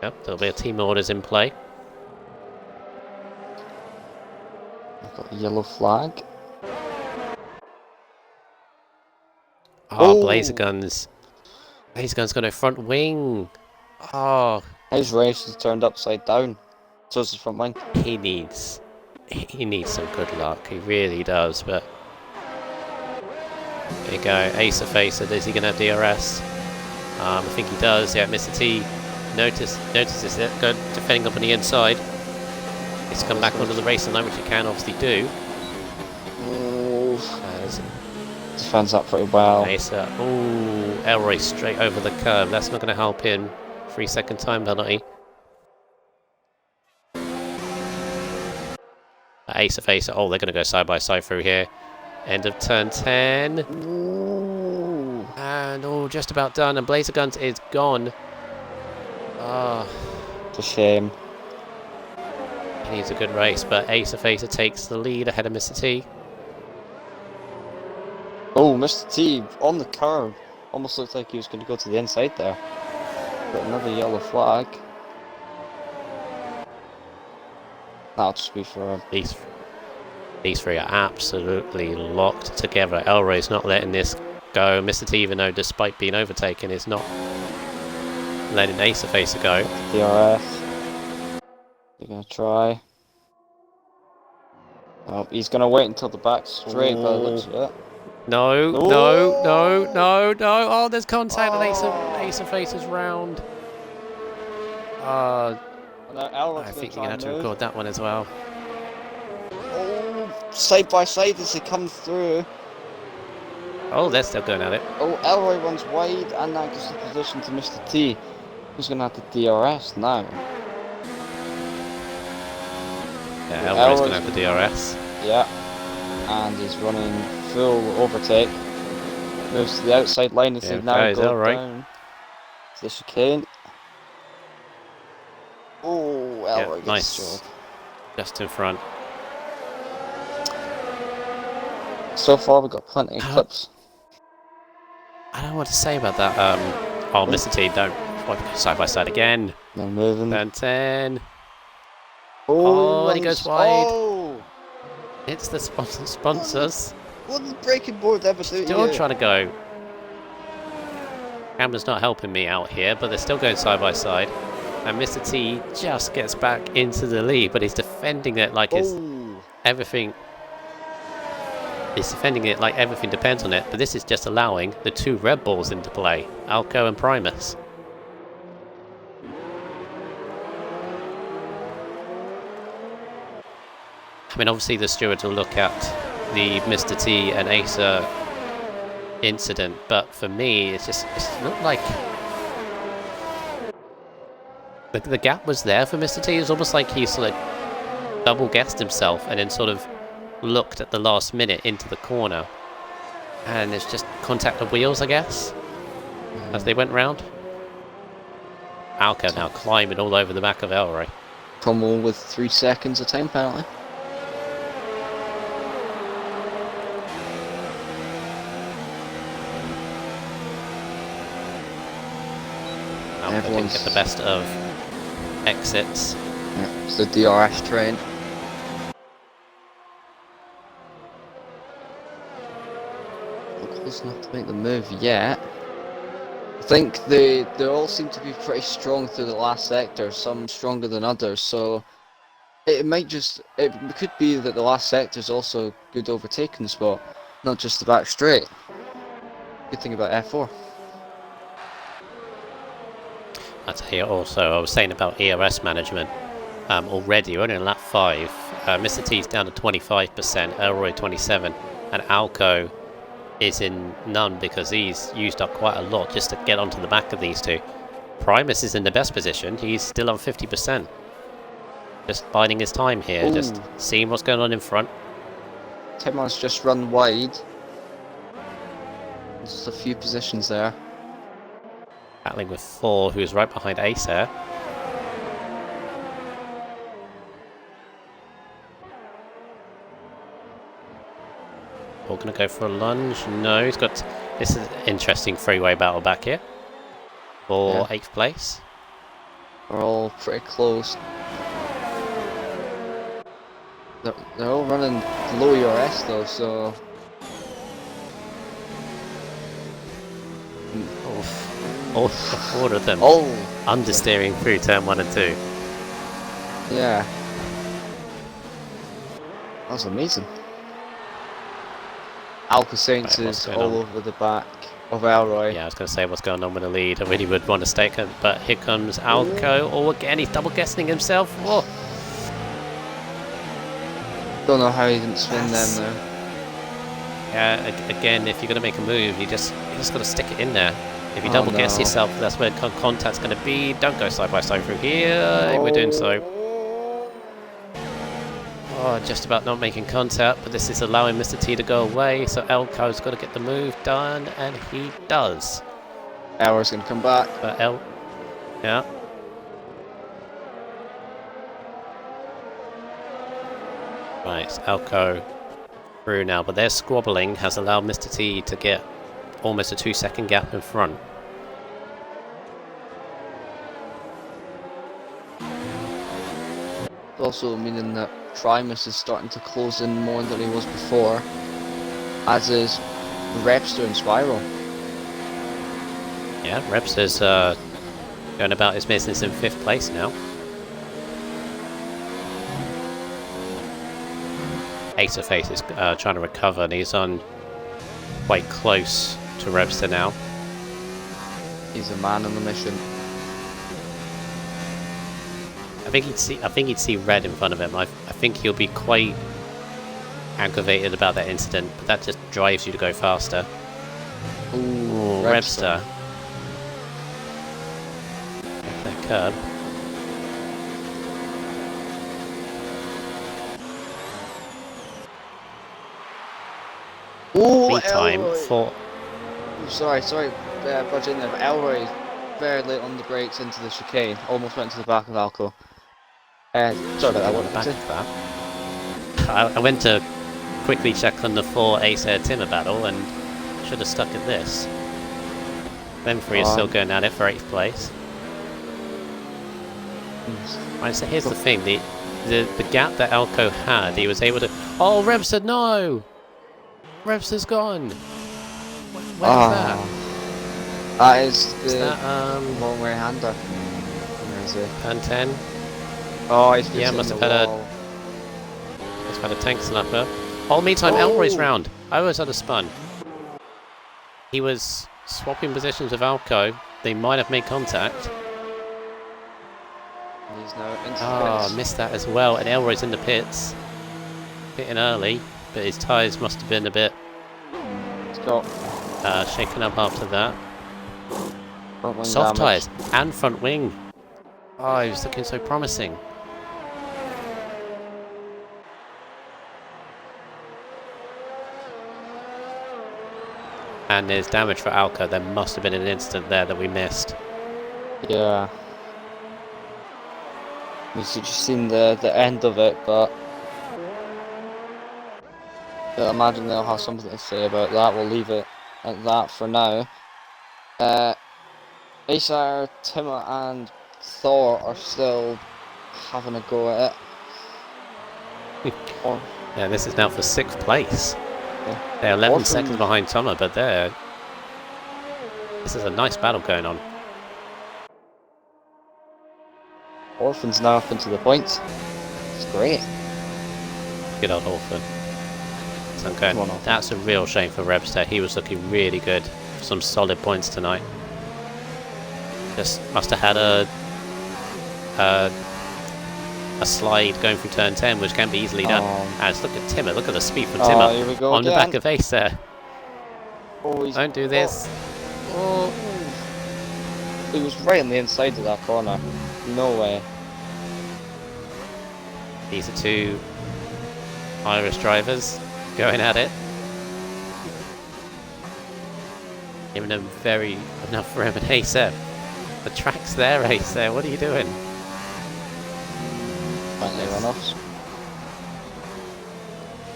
S1: Yep, there'll be a team orders in play.
S2: I've got a yellow flag.
S1: Oh, Blazer Guns. Blazer Guns got a front wing. Oh.
S2: His race is turned upside down. So is his front wing.
S1: He needs some good luck. He really does. But there you go. Ace of Facer. Is he going to have DRS? I think he does. Yeah, Mr. T notices it. Good defending up on the inside. He's come back onto the racing line, which he can obviously do.
S2: Defends that pretty well.
S1: Acer. Oh, Elroy straight over the curb. That's not going to help him. 3-second time penalty. Ace of Facer. Oh, they're going to go side by side through here. End of turn 10.
S2: Ooh.
S1: And just about done. And Blazer Guns is gone. Ah,
S2: it's a shame.
S1: He needs a good race, but Ace of Facer takes the lead ahead of Mr. T.
S2: Oh, Mr. T on the curve. Almost looked like he was going to go to the inside there. But another yellow flag. That'll just be for him.
S1: These three are absolutely locked together. Elroy's not letting this go. Mr. T, even though despite being overtaken, is not letting Acer go.
S2: DRS. They're going to try. Oh, he's going to wait until the back straight by the looks of it.
S1: No,
S2: Oh!
S1: no. Oh, there's contact and Acer is round. I think you're going to have to record that one as well.
S2: Oh, side by side as they come through.
S1: Oh, they're still going at it.
S2: Oh, Elroy runs wide and that gives the position to Mr. T. Who's going to have to DRS now?
S1: Yeah, Elroy's going to have the DRS.
S2: Yeah, and he's running full overtake. Moves to the outside line as they now go down to the chicane. Oh, Elroy gets
S1: nice. Just in front.
S2: So far, we've got plenty of clips.
S1: I don't know what to say about that. Oh, Mr. T, don't side by side again.
S2: They're moving.
S1: Turn 10.
S2: Oh,
S1: and he goes wide.
S2: Oh.
S1: It's the sponsors.
S2: What did the braking board ever do?
S1: Still trying to go. Camera's not helping me out here, but they're still going side by side. And Mr. T just gets back into the lead, but he's defending it like it's everything. He's defending it like everything depends on it, but this is just allowing the two Red Bulls into play, Alco and Primus. I mean, obviously the stewards will look at the Mr. T and Acer incident, but for me, it's not like the gap was there for Mr. T. It was almost like he sort of double guessed himself and then sort of looked at the last minute into the corner, and it's just contact the wheels, I guess, as they went round. Alco now climbing all over the back of Elroy.
S2: Cromwell with 3 seconds of time penalty.
S1: Alco didn't get the best of exits.
S2: Yeah, it's the DRS train. Not close enough to make the move yet. I think they all seem to be pretty strong through the last sector, some stronger than others, so it could be that the last sector is also a good overtaking spot, not just the back straight. Good thing about F4.
S1: I'll tell you also, I was saying about ERS management already, we're only in lap 5. Mr. T's down to 25%, Elroy 27%, and Alco is in none because he's used up quite a lot just to get onto the back of these two. Primus is in the best position, he's still on 50%. Just biding his time here, just seeing what's going on in front.
S2: Timon's just run wide. Just a few positions there.
S1: Battling with 4, who's right behind Acer. We're going to go for a lunge. No, he's got... This is an interesting freeway battle back here. For 8th place.
S2: We're all pretty close. They're all running low ERS though, so...
S1: All 4 of them understeering through turn 1 and 2.
S2: Yeah. That was amazing. Alco Saints is all over the back of Elroy.
S1: Yeah, I was going to say what's going on with the lead. I really would want to stake it, but here comes Alco. Oh, again, he's double guessing himself. Whoa.
S2: Don't know how he didn't spin them though.
S1: Yeah, again, if you're going to make a move, you just got to stick it in there. If you double guess yourself, that's where contact's going to be. Don't go side by side through here. We're doing so. Oh, just about not making contact, but this is allowing Mr. T to go away, so Elco's got to get the move done, and he does.
S2: Elroy's going to come back.
S1: But yeah. Right, Alco through now, but their squabbling has allowed Mr. T to get almost a 2-second gap in front.
S2: Also meaning that Primus is starting to close in more than he was before, as is Repster and Spiral.
S1: Yeah, Repster's going about his business in 5th place now. Ace of Face is trying to recover, and he's on quite close to Repster now.
S2: He's a man on the mission.
S1: I think he'd see red in front of him. I think he'll be quite aggravated about that incident, but that just drives you to go faster.
S2: Ooh,
S1: Repster. That curb.
S2: Ooh,
S1: Lead time
S2: Elroy.
S1: for...
S2: Sorry, budge in there, but Elroy very late on the brakes into the chicane, almost went to the back of Alco. Sorry about that, what
S1: back
S2: did
S1: of that. I went to quickly check on the 4 Acer Timmer battle and should have stuck at this. Them 3 are still going at it for 8th place. Right, so here's the thing, the gap that Alco had, he was able to... Oh, Repster, no! Repster's gone! Where's that?
S2: That is the
S1: that,
S2: long way hander. Where is it?
S1: Turn 10?
S2: Oh, he's
S1: Yeah, must have had a tank slapper. Oh, meantime,
S2: Oh.
S1: Elroy's round. I always had a spun. He was swapping positions with Alco. They might have made contact.
S2: He's now into the
S1: Ah,
S2: pits.
S1: missed that as well. And Elroy's in the pits. Pitting early, but his tyres must have been a bit
S2: He's got
S1: shaken up after that.
S2: front wing
S1: Soft
S2: damage.
S1: tyres and front wing. Oh, he was looking so promising. And there's damage for Alco. There must have been an instant there that we missed.
S2: Yeah. We've just seen the end of it, but I imagine they'll have something to say about that. We'll leave it at that for now. Acer, Timmer and Thor are still having a go at it.
S1: Yeah, this is now for 6th place.
S2: Yeah.
S1: They're 11
S2: Orphan-
S1: seconds behind Tomer, but this is a nice battle going on.
S2: Orphan's now up into the points. It's great.
S1: Good old Orphan. So I'm going,
S2: Come on, Orphan.
S1: that's a real shame for Repster. He was looking really good. Some solid points tonight. Just must have had a slide going through turn 10, which can be easily done. And look at Timmer. Look at the speed from Timmer
S2: Here we go
S1: on the
S2: again.
S1: back of Acer.
S2: Oh,
S1: Don't do this.
S2: Oh. He was right on the inside of that corner. No way.
S1: These are 2 Irish drivers going at it. Giving them very enough for him and Acer. The track's there, Acer. What are you doing?
S2: Finally runoffs.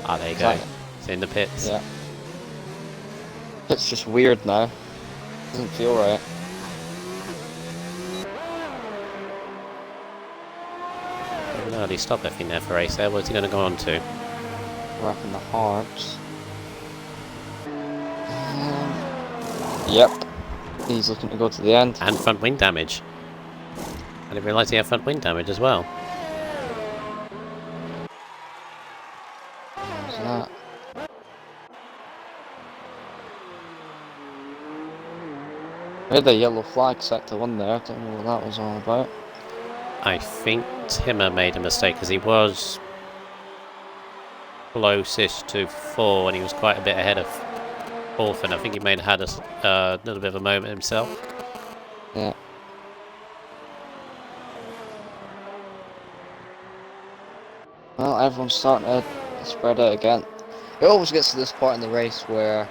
S1: Ah, there you go. It's in the pits.
S2: Yeah. It's just weird now. Doesn't feel right.
S1: An early stop, I think, there for Acer. What's he going to go on to?
S2: Wrapping the hearts. Yep. He's looking to go to the end.
S1: And front wing damage. I didn't realise he had front wing damage as well.
S2: What's that? I had a yellow flag sector 1 there. I don't know what that was all about.
S1: I think Timmer made a mistake because he was closest to 4 and he was quite a bit ahead of Orphan. I think he may have had a little bit of a moment himself.
S2: Yeah. Well, everyone's starting to spread out again. It always gets to this point in the race where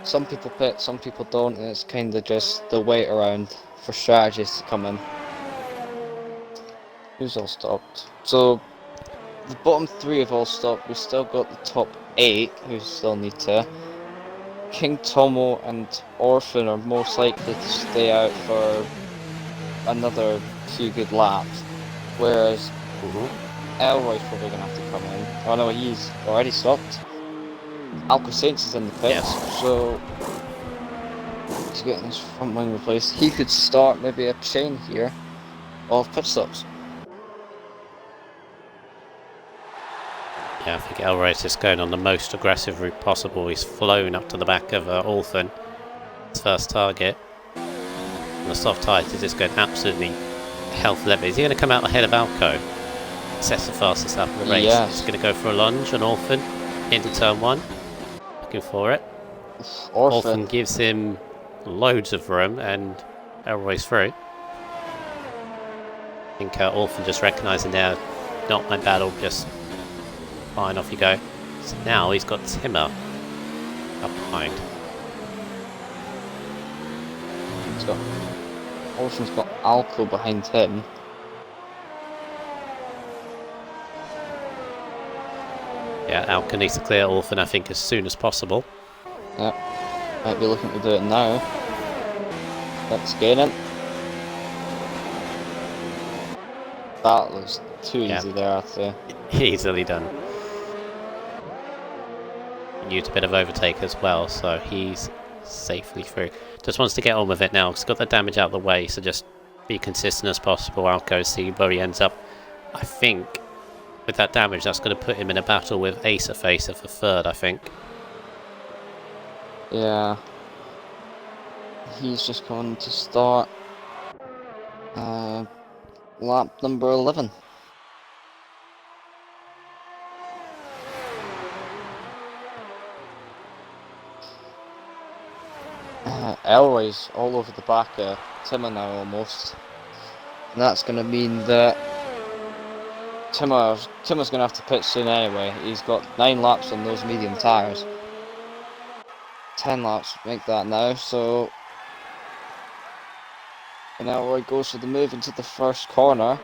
S2: some people pit, some people don't, and it's kind of just the wait around for strategies to come in. Who's all stopped? So, the bottom 3 have all stopped. We've still got the top 8 who still need to. King Tomo and Orphan are most likely to stay out for another few good laps, whereas Elroy's probably going to have to come in. Oh no, he's already stopped. Alco Saints is in the pits,
S1: Yes.
S2: so he's getting his front wing replaced. He could start maybe a chain here of pit stops.
S1: Yeah, I think Elroy's just going on the most aggressive route possible. He's flown up to the back of Orphan, his first target. And the soft tyres is just going absolutely health level. Is he going to come out ahead of Alco? Sets the fastest out of the race.
S2: Yes.
S1: He's going to go for a lunge on Orphan into turn 1. Looking for it. Orphan gives him loads of room and Elroy's through. I think Orphan just recognising there, not my battle, just fine, off you go. So now he's got Timmer up behind.
S2: Orphan's got Alco behind him.
S1: Yeah, Alco needs to clear Orphan, I think, as soon as possible.
S2: Yep. Might be looking to do it now. Let's get it. That was too easy there, I'd say.
S1: Easily done. Used a bit of overtake as well, so he's safely through. Just wants to get on with it now. He's got the damage out of the way, so just be consistent as possible. Alco, see where he ends up. I think with that damage, that's going to put him in a battle with Acer Facer for third, I think.
S2: Yeah. He's just going to start lap number 11. Elroy's all over the back of Timmer now almost. And that's going to mean that Timmer's going to have to pit soon anyway. He's got 9 laps on those medium tyres. 10 laps make that now, so... And Elroy goes for the move into the first corner.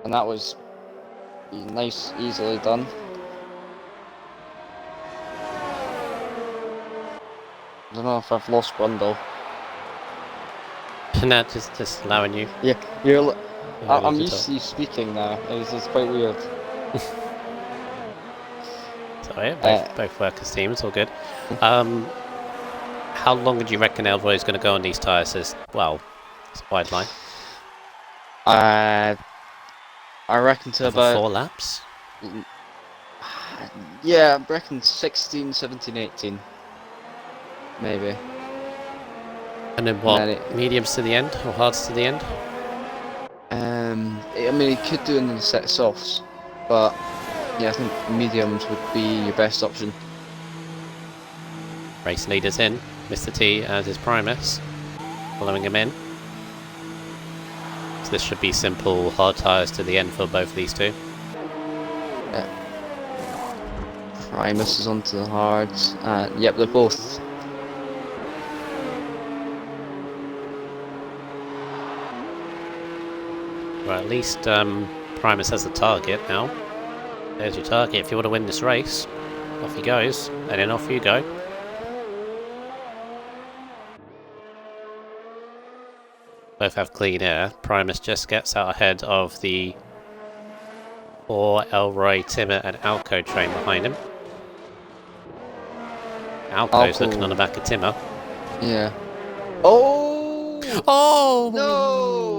S2: And that was nice, easily done. I don't know if I've lost Grundle.
S1: No, just allowing you.
S2: Yeah, I'm used to you speaking now. It's quite weird.
S1: So yeah, both work as teams, all good. How long do you reckon Elroy is going to go on these tyres? Well, it's a wide line.
S2: I reckon to about
S1: 4 laps.
S2: Yeah, I reckon 16, 17, 18. Maybe.
S1: And then what? Mediums to the end or hards to the end?
S2: I mean, he could do it in the set of softs, but yeah, I think mediums would be your best option.
S1: Race leaders in. Mr. T as his Primus, following him in. So this should be simple hard tyres to the end for both these two.
S2: Yeah. Primus is onto the hards. Yep, they're both.
S1: Well, at least Primus has the target now. There's your target. If you want to win this race, off he goes, and then off you go. Both have clean air. Primus just gets out ahead of the 4 Elroy, Timmer, and Alco train behind him. Alco's looking on the back of Timmer.
S2: Yeah. Oh!
S1: Oh!
S2: No!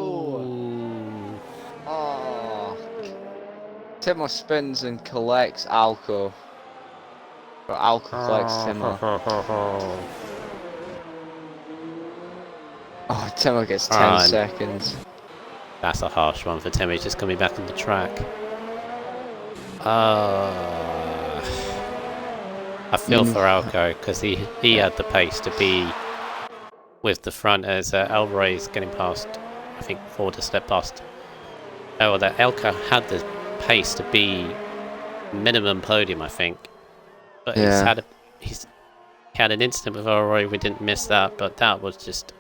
S2: Oh. Timmer spins and collects Alco. Or Alco collects Timmer. Oh, Timmer gets 10 seconds.
S1: That's a harsh one for Timmer. He's just coming back on the track. I feel for Alco because he had the pace to be with the front as Elroy's getting past, I think, Ford to step past. Oh, that Alco had the pace to be minimum podium, I think. But he's had an incident with Elroy. We didn't miss that, but that was just,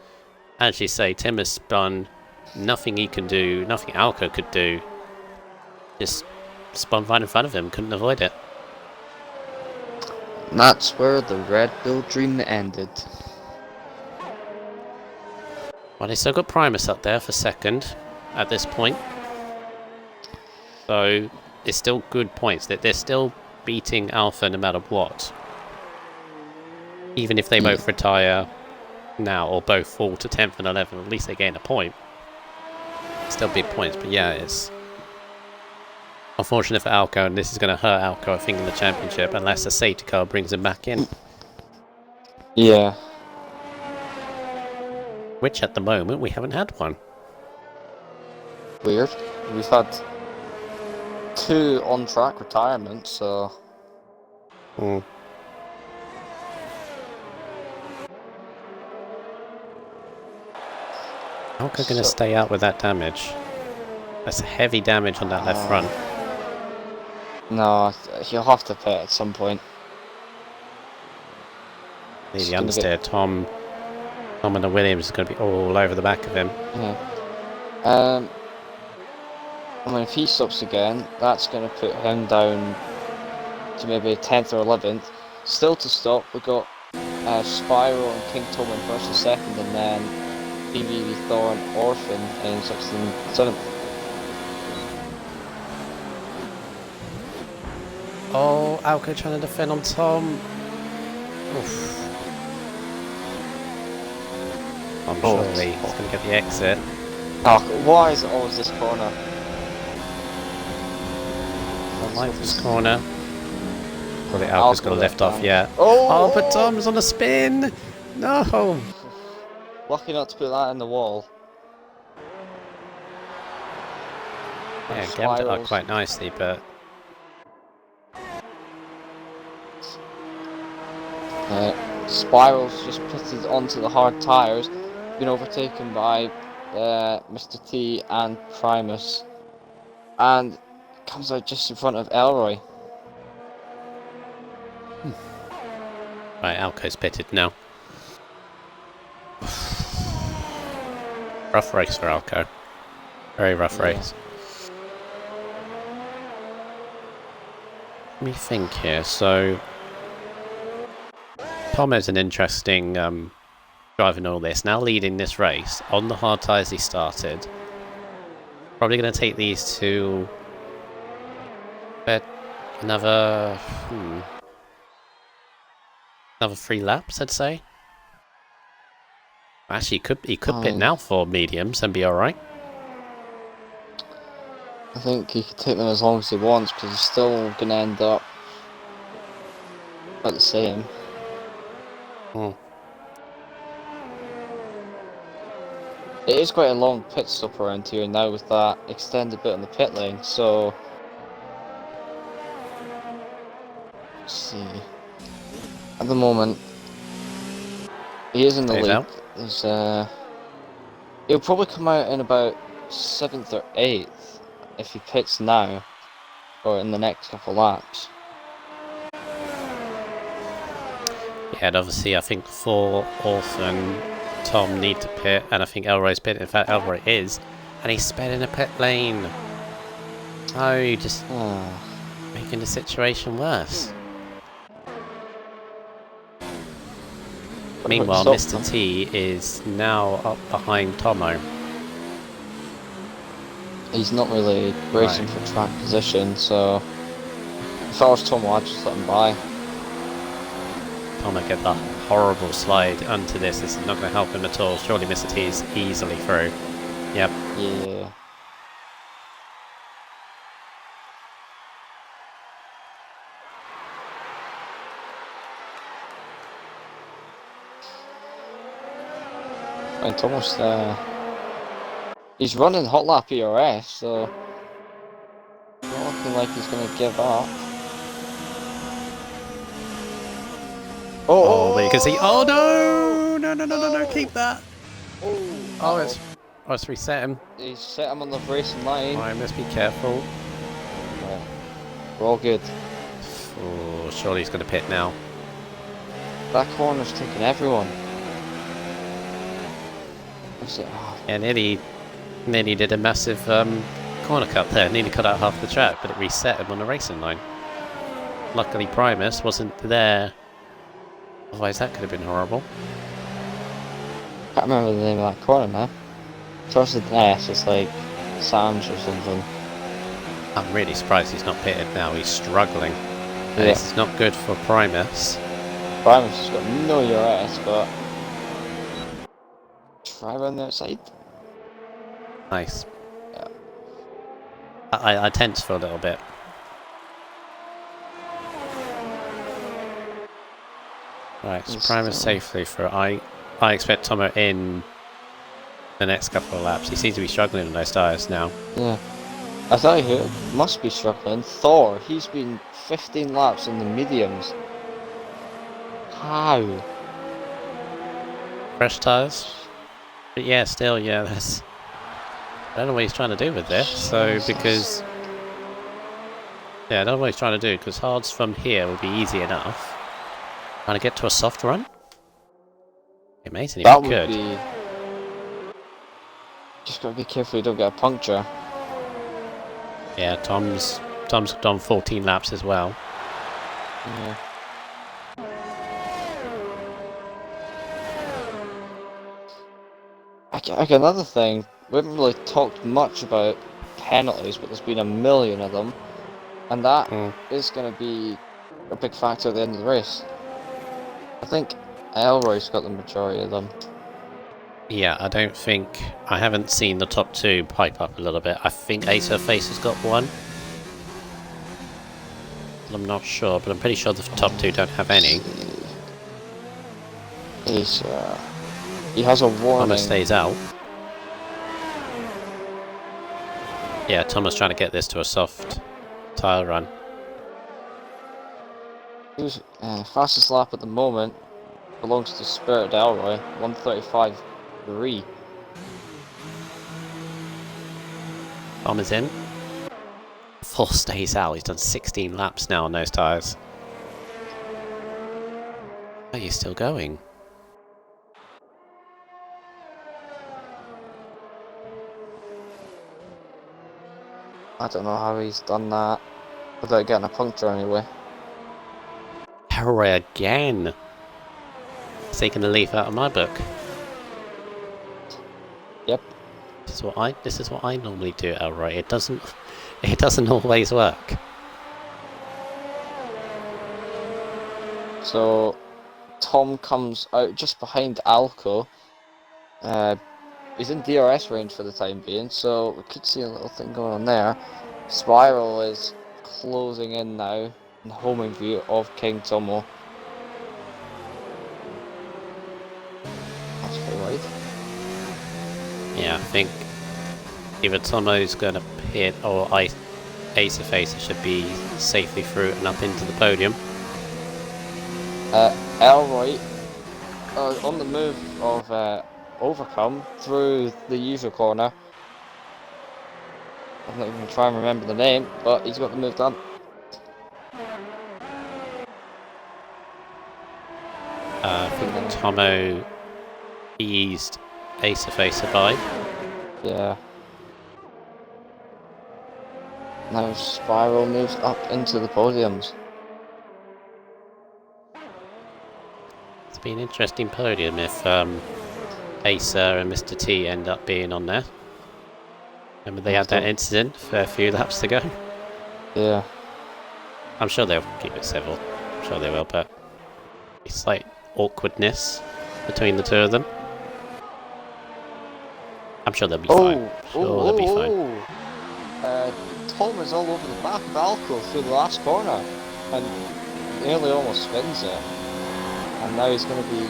S1: as you say, Timmer spun. Nothing he can do, nothing Alco could do. Just spun right in front of him, couldn't avoid it.
S2: And that's where the Red Bull dream ended.
S1: Well, they still got Primus up there for second at this point. So it's still good points. That they're still beating Alpha no matter what. Even if they both retire now or both fall to 10th and 11th, at least they gain a point. Still big points, but yeah, it's unfortunate for Alco, and this is going to hurt Alco, I think, in the championship, unless a safety car brings him back in.
S2: Yeah.
S1: Which, at the moment, we haven't had one.
S2: Weird. We've had 2 on-track retirements, so...
S1: Alco going to stay out with that damage. That's heavy damage on that left front.
S2: No, he'll have to pit at some point.
S1: The understeer, Tom and the Williams is going to be all over the back of him.
S2: Yeah. I mean, if he stops again, that's going to put him down to maybe 10th or 11th. Still to stop, we've got Spiral and King Tom in first and second, and then PV Thorn Orphan in 6th and 7th.
S1: Oh, Alco trying to defend on Tom. Oof. I'm surely he's going to get the exit.
S2: Oh, why is it always this corner?
S1: I like this corner. Probably Alco's going to lift off, yeah.
S2: Oh,
S1: but Tom's on a spin! No!
S2: Lucky not to put that in the wall.
S1: Yeah, gammed it up quite nicely, but...
S2: Spiral's just pitted onto the hard tyres, been overtaken by Mr. T and Primus, and comes out just in front of Elroy.
S1: Right, Alco's pitted now. Rough race for Alco. Very rough race. Let me think here, so... Tom is an interesting driving all this. Now leading this race on the hard tyres he started. Probably going to take these to another 3 laps, I'd say. Actually, he could pit now for mediums and be all right.
S2: I think he could take them as long as he wants, because he's still going to end up at the same. It is quite a long pit stop around here now with that extended bit on the pit lane, so... Let's see... At the moment, he is in the lead. There's, he'll probably come out in about 7th or 8th if he pits now, or in the next couple laps.
S1: Yeah, and obviously I think for Orphan, Tom need to pit, and I think Elroy's pit. In fact, Elroy is, and he's sped in a pit lane. Oh, you're just making the situation worse. Meanwhile, Mr. T is now up behind Tomo.
S2: He's not really racing for track position, so if I was Tomo, I'd just let him by.
S1: Tomo get that horrible slide onto this. This is not going to help him at all. Surely Mr. T is easily through. Yep.
S2: Yeah. And Tomo's he's running hot lap ERS, so not looking like he's going to give up.
S1: Oh, but you can see. Oh no! Keep that. It's reset him.
S2: He's set him on the racing line.
S1: I must be careful.
S2: Yeah. We're all good.
S1: Oh, surely he's going to pit now.
S2: That corner's taking everyone.
S1: Yeah, nearly did a massive corner cut there. Nearly cut out half the track, but it reset him on the racing line. Luckily, Primus wasn't there. Otherwise, that could have been horrible.
S2: Can't remember the name of that corner now. Starts with an S, it's like Sands or something.
S1: I'm really surprised he's not pitted now. He's struggling. And
S2: Yeah.
S1: this is not good for Primus.
S2: Primus has got no URS, but try around the outside.
S1: Nice.
S2: Yeah.
S1: I tense for a little bit. Right, so Primus safely for I expect Tomo in the next couple of laps. He seems to be struggling on those tyres now.
S2: Yeah. I thought he must be struggling. Thor, he's been 15 laps in the mediums. How?
S1: Fresh tyres? But yeah, still, yeah, that's... I don't know what he's trying to do with this. So, because... Yeah, I don't know what he's trying to do, because hards from here will be easy enough. Trying to get to a soft run? Amazing, if he could.
S2: Be... Just gotta be careful you don't get a puncture.
S1: Yeah, Tom's done 14 laps as well.
S2: Yeah. Okay, another thing, we haven't really talked much about penalties, but there's been a million of them, and that is going to be a big factor at the end of the race. I think Elroy's got the majority of them.
S1: Yeah, I haven't seen the top two pipe up a little bit. I think Acer Face has got one. I'm not sure, but I'm pretty sure the top two don't have any.
S2: Acer. He has a warning.
S1: Thomas stays out. Yeah, Thomas trying to get this to a soft tyre run.
S2: Who's fastest lap at the moment belongs to Spirit Elroy, 1:35.3.
S1: Tom is in. Full stays out. He's done 16 laps now on those tyres. Are you still going?
S2: I don't know how he's done that without getting a puncture anyway.
S1: Elroy again. He's taking the leaf out of my book.
S2: Yep.
S1: This is what I normally do, Elroy. It doesn't always work.
S2: So Tom comes out just behind Alco. He's in DRS range for the time being, so we could see a little thing going on there. Spiral is closing in now, in homing view of King Tomo. That's pretty wide.
S1: Yeah, I think either Tomo's going to hit or Ace of Face should be safely through and up into the podium.
S2: Elroy on the move of Overcome through the user corner. I'm not even going to try and remember the name, but he's got the move done.
S1: I think Tomo eased Ace of Face by.
S2: Yeah. Now Spiral moves up into the podiums.
S1: It's been an interesting podium if Acer and Mr. T end up being on there. Remember they had that incident for a few laps to go?
S2: Yeah.
S1: I'm sure they'll keep it civil. I'm sure they will, but it's slight awkwardness between the two of them. I'm sure they'll be fine. They'll be fine.
S2: Tom is all over the back of Alco through the last corner and nearly almost spins it. And now he's going to be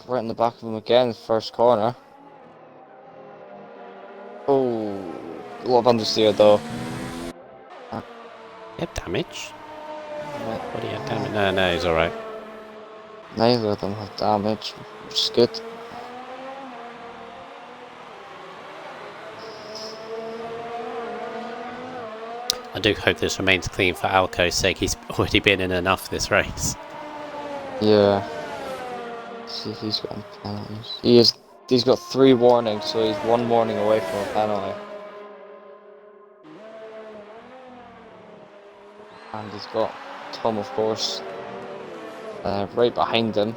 S2: right in the back of him again, first corner. Oh, a lot of understeer though.
S1: You have damage?
S2: Yeah.
S1: What do you have damage? No, he's alright.
S2: Neither of them have damage, which is good.
S1: I do hope this remains clean for Alco's sake. He's already been in enough this race.
S2: Yeah. Let's see if he's got any penalties. He's got 3 warnings, so he's 1 warning away from a penalty. And he's got Tom, of course, right behind him.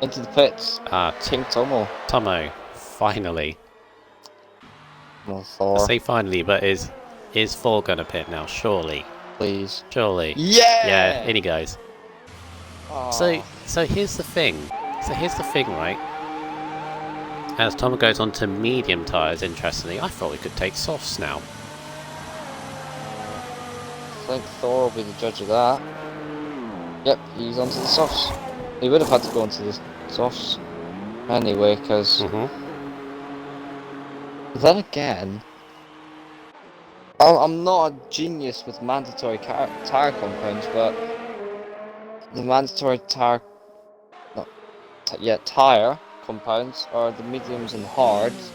S2: Into the pits. King Tomo.
S1: Tomo, finally.
S2: Well,
S1: I
S2: Thor,
S1: say finally, but is Thor gonna pit now? Surely.
S2: please.
S1: Surely.
S2: Yeah!
S1: Yeah, in he goes.
S2: Oh,
S1: So here's the thing. Right? As Tom goes on to medium tyres, interestingly, I thought we could take softs now.
S2: I think Thor will be the judge of that. Yep, he's onto the softs. He would have had to go onto the softs anyway, because then again, I'm not a genius with mandatory tire compounds, but the mandatory tire compounds are the mediums and hards.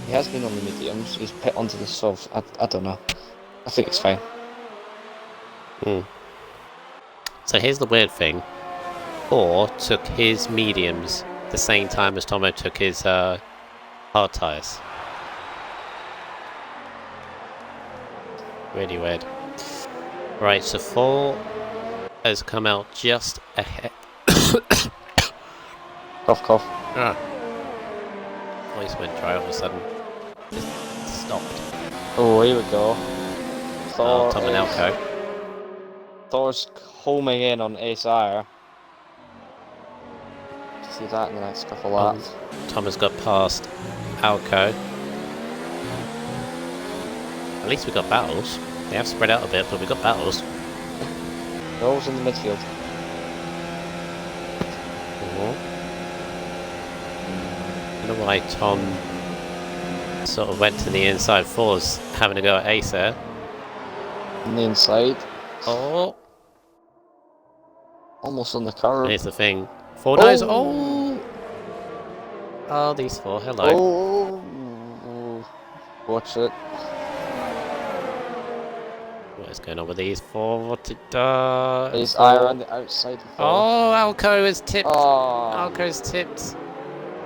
S2: He has been on the mediums, he's put onto the softs. I don't know. I think it's fine.
S1: So here's the weird thing. Thor took his mediums the same time as Tomo took his hard tyres. Really weird. Right, so Thor has come out just ahead.
S2: Cough, cough.
S1: Voice went dry all of a sudden. Just stopped.
S2: Oh, here we go. Thor
S1: Tom and Alco.
S2: Thor's homing in on Ace Ire. See that in the next couple laps.
S1: Tom has got past Alco. At least we got battles. They have spread out a bit, but we got battles.
S2: Thor's in the midfield.
S1: I don't know why Tom sort of went to the inside. Thor's having a go at Ace there.
S2: On the inside.
S1: Oh!
S2: Almost on the curve.
S1: Here's the thing. Thor knows. Oh! Oh, these four. Hello.
S2: Oh! Watch it.
S1: What is going on with these four? What it does?
S2: Ace Ire on the outside of Thor.
S1: Oh, Alco has tipped.
S2: Oh.
S1: Alco's tipped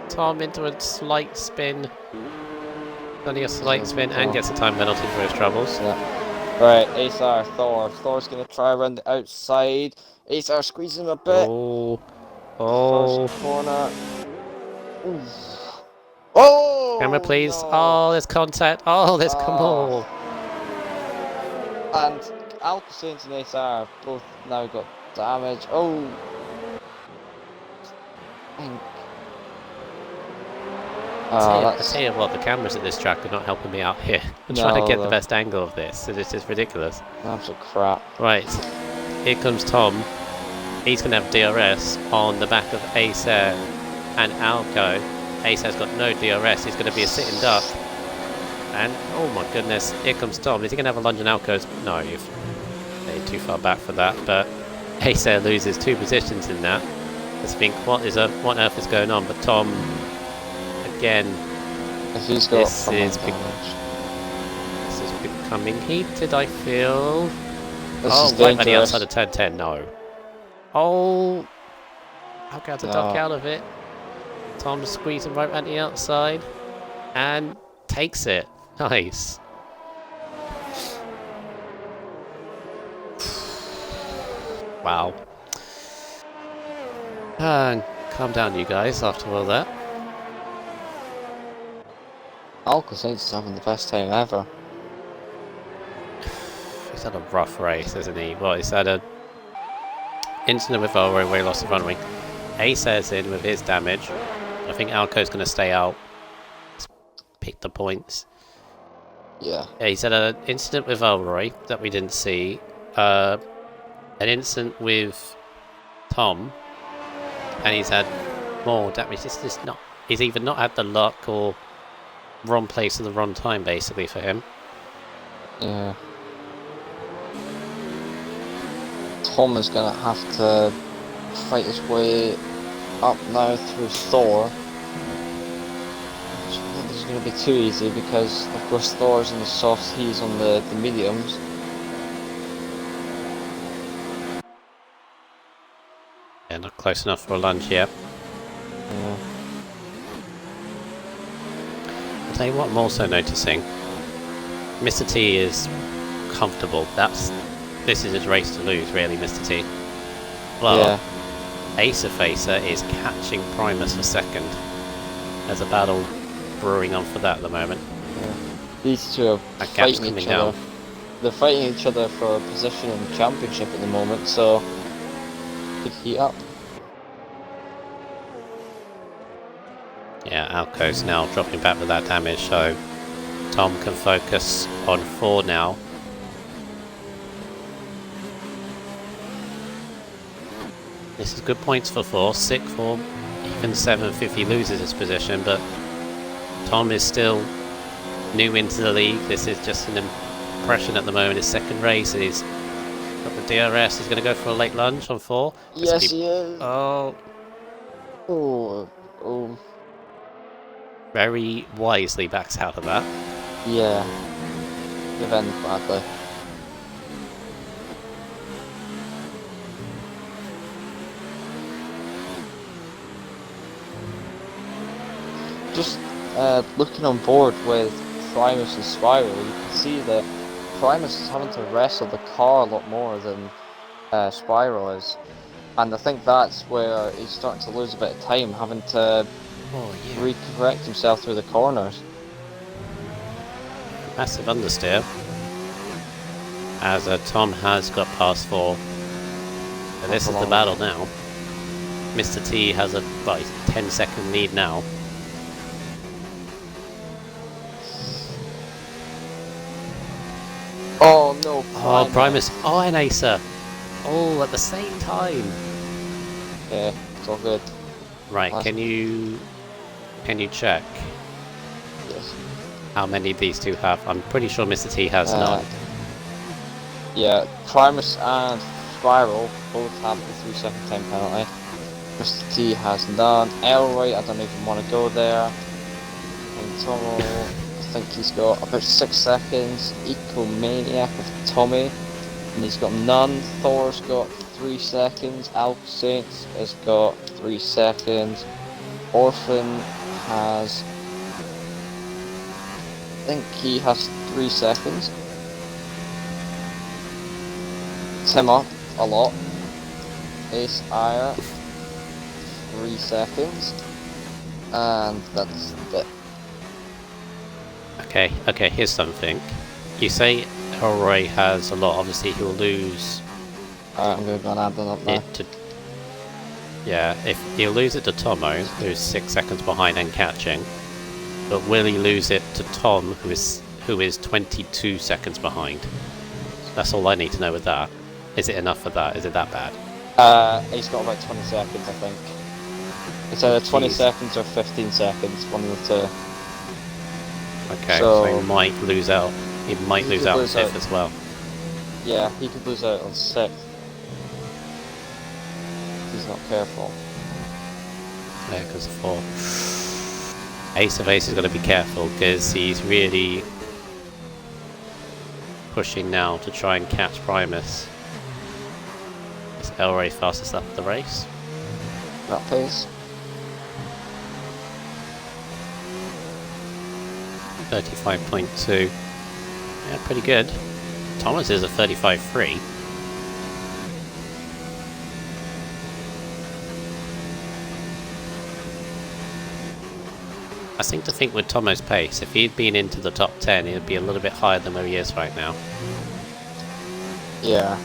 S1: Tom into a slight spin. Only a slight spin and gets a time penalty for his troubles.
S2: Yeah. Right, Ace Ire, Thor. Thor's gonna try around the outside. Ace Ire squeezing a bit.
S1: First
S2: corner. Ooh. Oh!
S1: Camera, please.
S2: No.
S1: Oh, there's contact. Oh, there's come on.
S2: And Alcosains and Ace Ire both now got damage. Oh!
S1: I tell you what, the cameras at this track are not helping me out here. I'm trying to get the best angle of this, so this is ridiculous.
S2: Absolute crap.
S1: Right, here comes Tom. He's going to have DRS on the back of Acer and Alco. Acer's got no DRS, he's going to be a sitting duck. And, oh my goodness, here comes Tom. Is he going to have a lunge on Alco's? No, you've made too far back for that, but Acer loses 2 positions in that. Let's think, what on earth is going on? But Tom, again,
S2: if he's got
S1: this is becoming heated, I feel.
S2: This is
S1: right by the
S2: dangerous.
S1: outside of turn 10, no. Oh, I'll get to duck out of it. Tom squeezing right at the outside and takes it. Nice. Wow. Calm down, you guys, after all that.
S2: Alcosains is having the best time ever.
S1: He's had a rough race, isn't he? Well, he's had a incident with Volvo where he lost the front wing. Acer's in with his damage. I think Alco's going to stay out. Let's pick the points.
S2: Yeah.
S1: He's had an incident with Elroy that we didn't see. An incident with Tom. And he's had more damage. It's just not... He's either not had the luck or wrong place at the wrong time, basically, for him.
S2: Yeah. Tom is going to have to fight his way up now through Thor. Which I don't think is going to be too easy because, of course, Thor's on the softs, he's on the mediums.
S1: Yeah, not close enough for a lunge yet.
S2: Yeah.
S1: I'll tell you what I'm also noticing. Mr. T is comfortable. This is his race to lose, really, Mr. T. Well,
S2: Yeah.
S1: Acer is catching Primus for second. There's a battle brewing on for that at the moment.
S2: Yeah. These two are
S1: That gap's
S2: fighting
S1: coming
S2: each other.
S1: down.
S2: They're fighting each other for position in the championship at the moment, so could heat up.
S1: Yeah, Alco's now dropping back with that damage, so Tom can focus on 4 now. This is good points for 4, 6 for even 7th if he loses his position, but Tom is still new into the league. This is just an impression at the moment. His second race, he's got the DRS. He's going to go for a late lunge on 4.
S2: Yes, he is.
S1: Oh,
S2: Oh,
S1: very wisely backs out of that.
S2: yeah. They've ended badly. Just looking on board with Primus and Spiral, you can see that Primus is having to wrestle the car a lot more than Spiral is. And I think that's where he's starting to lose a bit of time, having to recorrect himself through the corners.
S1: Massive understeer. As Tom has got past 4. And this is the battle now. Mr. T has a 10-second lead now.
S2: Oh no, Primus.
S1: Oh, Primus. Oh, and Acer. Oh, at the same time.
S2: Yeah, it's all good.
S1: Right, can you check
S2: Yes.
S1: how many these two have? I'm pretty sure Mr. T has none.
S2: Yeah, Primus and Spiral both have the 3-second time penalty. Mr. T has none. Elroy, I don't even want to go there. And Tomo, I think he's got about 6 seconds. Ecomaniac with Tommy, and he's got none. Thor's got 3 seconds. Alcsaints has got 3 seconds. Orphan has, I think he has 3 seconds. Timmer, a lot. Ace Ire, 3 seconds. And that's it.
S1: Okay, here's something. You say Elroy has a lot, obviously he'll lose
S2: Alright, I'm going to go and add that up now.
S1: it to... Yeah, if he'll lose it to Tomo, who's 6 seconds behind and catching. But will he lose it to Tom, who is 22 seconds behind? That's all I need to know with that. Is it enough for that? Is it that bad?
S2: He's got about 20 seconds, I think. It's either 20 seconds or 15 seconds, one of the two.
S1: Okay, so he might lose out. He might lose out on 5th as well.
S2: Yeah, he could lose out on 6th. He's not careful.
S1: Yeah, because of 4. Ace of Ace is going to be careful because he's really pushing now to try and catch Primus. Is Elroy fastest up the race?
S2: That pace.
S1: 35.2. Yeah, pretty good. Thomas is a 35.3. I seem to think with Tomo's pace, if he'd been into the top 10, he'd be a little bit higher than where he is right now.
S2: Yeah.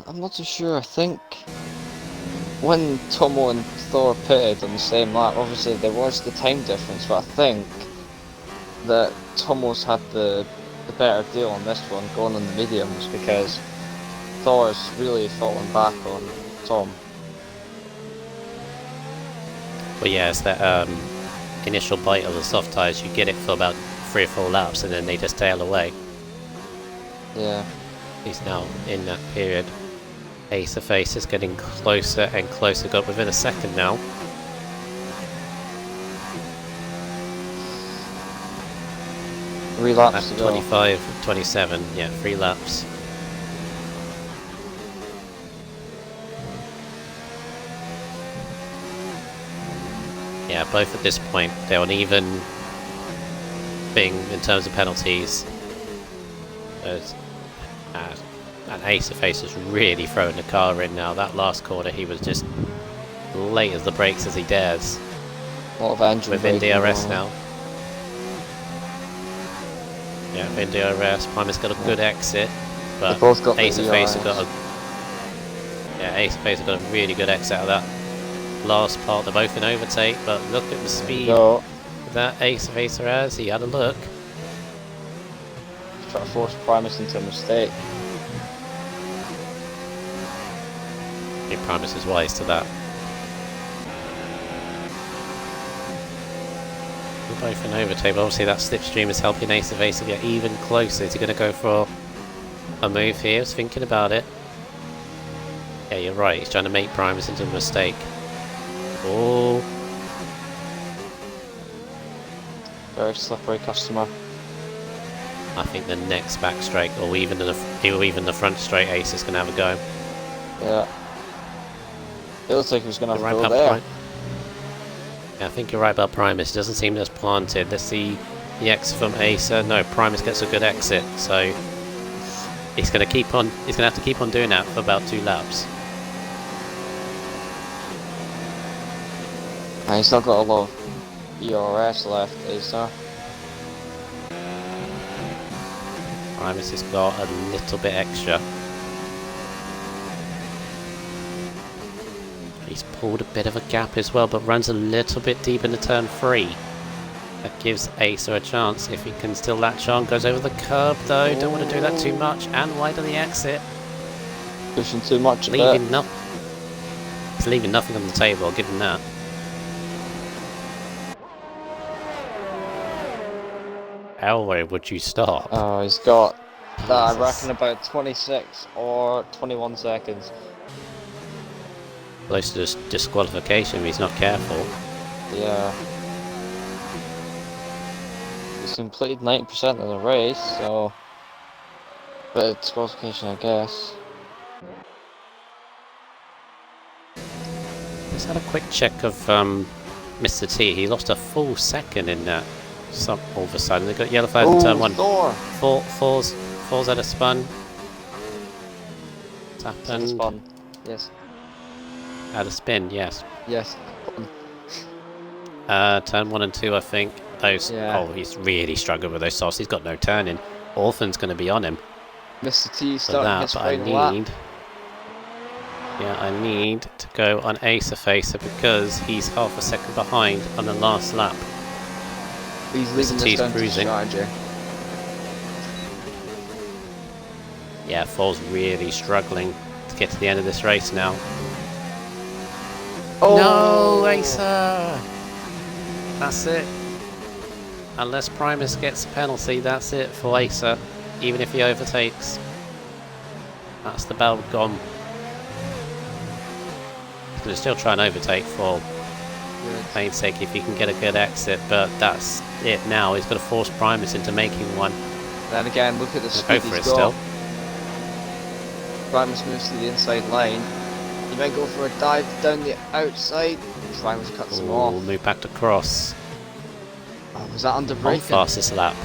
S2: I'm not too sure. I think when Tomo and Thor pitted on the same lap, obviously there was the time difference, but I think that Tomo's had the better deal on this one, going on the mediums, because Thor's really fallen back on Tom.
S1: But yeah, it's that initial bite of the soft tyres, you get it for about 3 or 4 laps and then they just tail away.
S2: Yeah.
S1: He's now in that period. Ace of Ace is getting closer and closer, got within a second now.
S2: Three laps to go.
S1: 25, 27, yeah, 3 laps. Yeah, both at this point, they're on even thing in terms of penalties. And Ace of Ace is really throwing the car in now. That last corner, he was just late as the brakes as he dares.
S2: A lot of engine
S1: Within
S2: braking
S1: DRS
S2: going on.
S1: now. Yeah, within DRS. Primus got a good exit, but
S2: They both got the
S1: Ace of Face have
S2: DRS.
S1: got a Ace of Face have got a really good exit out of that last part. They're both in overtake, but look at the speed
S2: Go.
S1: that Ace of Acer has. He had a look.
S2: Try to force Primus into a mistake.
S1: I think Primus is wise to that. They're both in overtake, but obviously that slipstream is helping Ace of Acer get even closer. Is he going to go for a move here? I was thinking about it. Yeah, you're right. He's trying to make Primus into a mistake. Oh.
S2: Very slippery customer.
S1: I think the next back straight, or even the front straight, Ace is going to have a go.
S2: Yeah. It looks like he was going to have
S1: You're
S2: a
S1: right
S2: go
S1: about
S2: there.
S1: Yeah, I think you're right about Primus. He doesn't seem as planted. Let's see the exit from Acer. No, Primus gets a good exit, so he's going to keep on. He's going to have to keep on doing that for about 2 laps.
S2: And he's still got a lot of ERS left, Acer.
S1: Primus has got a little bit extra. He's pulled a bit of a gap as well, but runs a little bit deep into turn 3. That gives Acer a chance if he can still latch on. Goes over the curb though. Don't want to do that too much. And wide of the exit.
S2: Pushing too much of
S1: Leaving
S2: it.
S1: nothing. He's leaving nothing on the table. I'll give him that. How would you stop?
S2: Oh, he's got that, I
S1: Jesus.
S2: reckon, about 26 or 21 seconds.
S1: Close to disqualification if he's not careful.
S2: Yeah. He's completed 90% of the race, so... But it's disqualification, I guess.
S1: Let's have a quick check of Mr. T. He lost a full second in that. All of a sudden, they got yellow flags in turn 1.
S2: Thor!
S1: Falls at a spun. What's happened?
S2: Spun. Yes.
S1: At a spin, yes.
S2: Yes.
S1: Turn 1 and 2, I think. Those.
S2: Yeah.
S1: Oh, he's really struggling with those softs. He's got no turning. Orphan's going to be on him
S2: Mr. T
S1: for
S2: starting
S1: that,
S2: his
S1: but I
S2: final lap.
S1: need. Yeah, I need to go on Acer Facer because he's half a second behind on the last lap.
S2: He's leaving
S1: Mr.
S2: this
S1: T's
S2: down to
S1: cruising.
S2: strategy.
S1: Yeah, Fall's really struggling to get to the end of this race now.
S2: Oh!
S1: No, Acer! That's it. Unless Primus gets a penalty, that's it for Acer. Even if he overtakes. That's the bell gone. He's going to still try and overtake for plain sake if he can get a good exit, but that's it now. He's got to force Primus into making one.
S2: Then again, look at the
S1: Go
S2: speed
S1: for
S2: he's
S1: it
S2: got.
S1: still.
S2: Primus moves to the inside line. He might go for a dive down the outside. Primus cuts him
S1: Ooh,
S2: off.
S1: move back to cross.
S2: Oh, was that under
S1: On
S2: braking?
S1: fastest lap.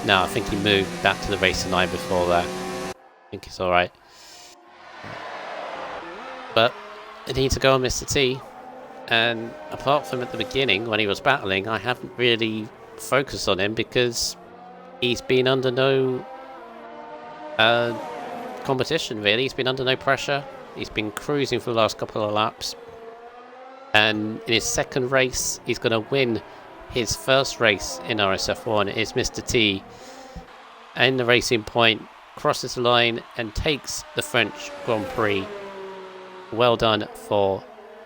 S1: No, I think he moved back to the racing line before that. I think it's alright. But I need to go on Mr. T. And apart from at the beginning when he was battling, I haven't really focused on him because he's been under no competition really. He's been under no pressure. He's been cruising for the last couple of laps. And in his second race, he's going to win his first race in RSF1. It's Mr. T. And the racing point crosses the line and takes the French Grand Prix. Well done for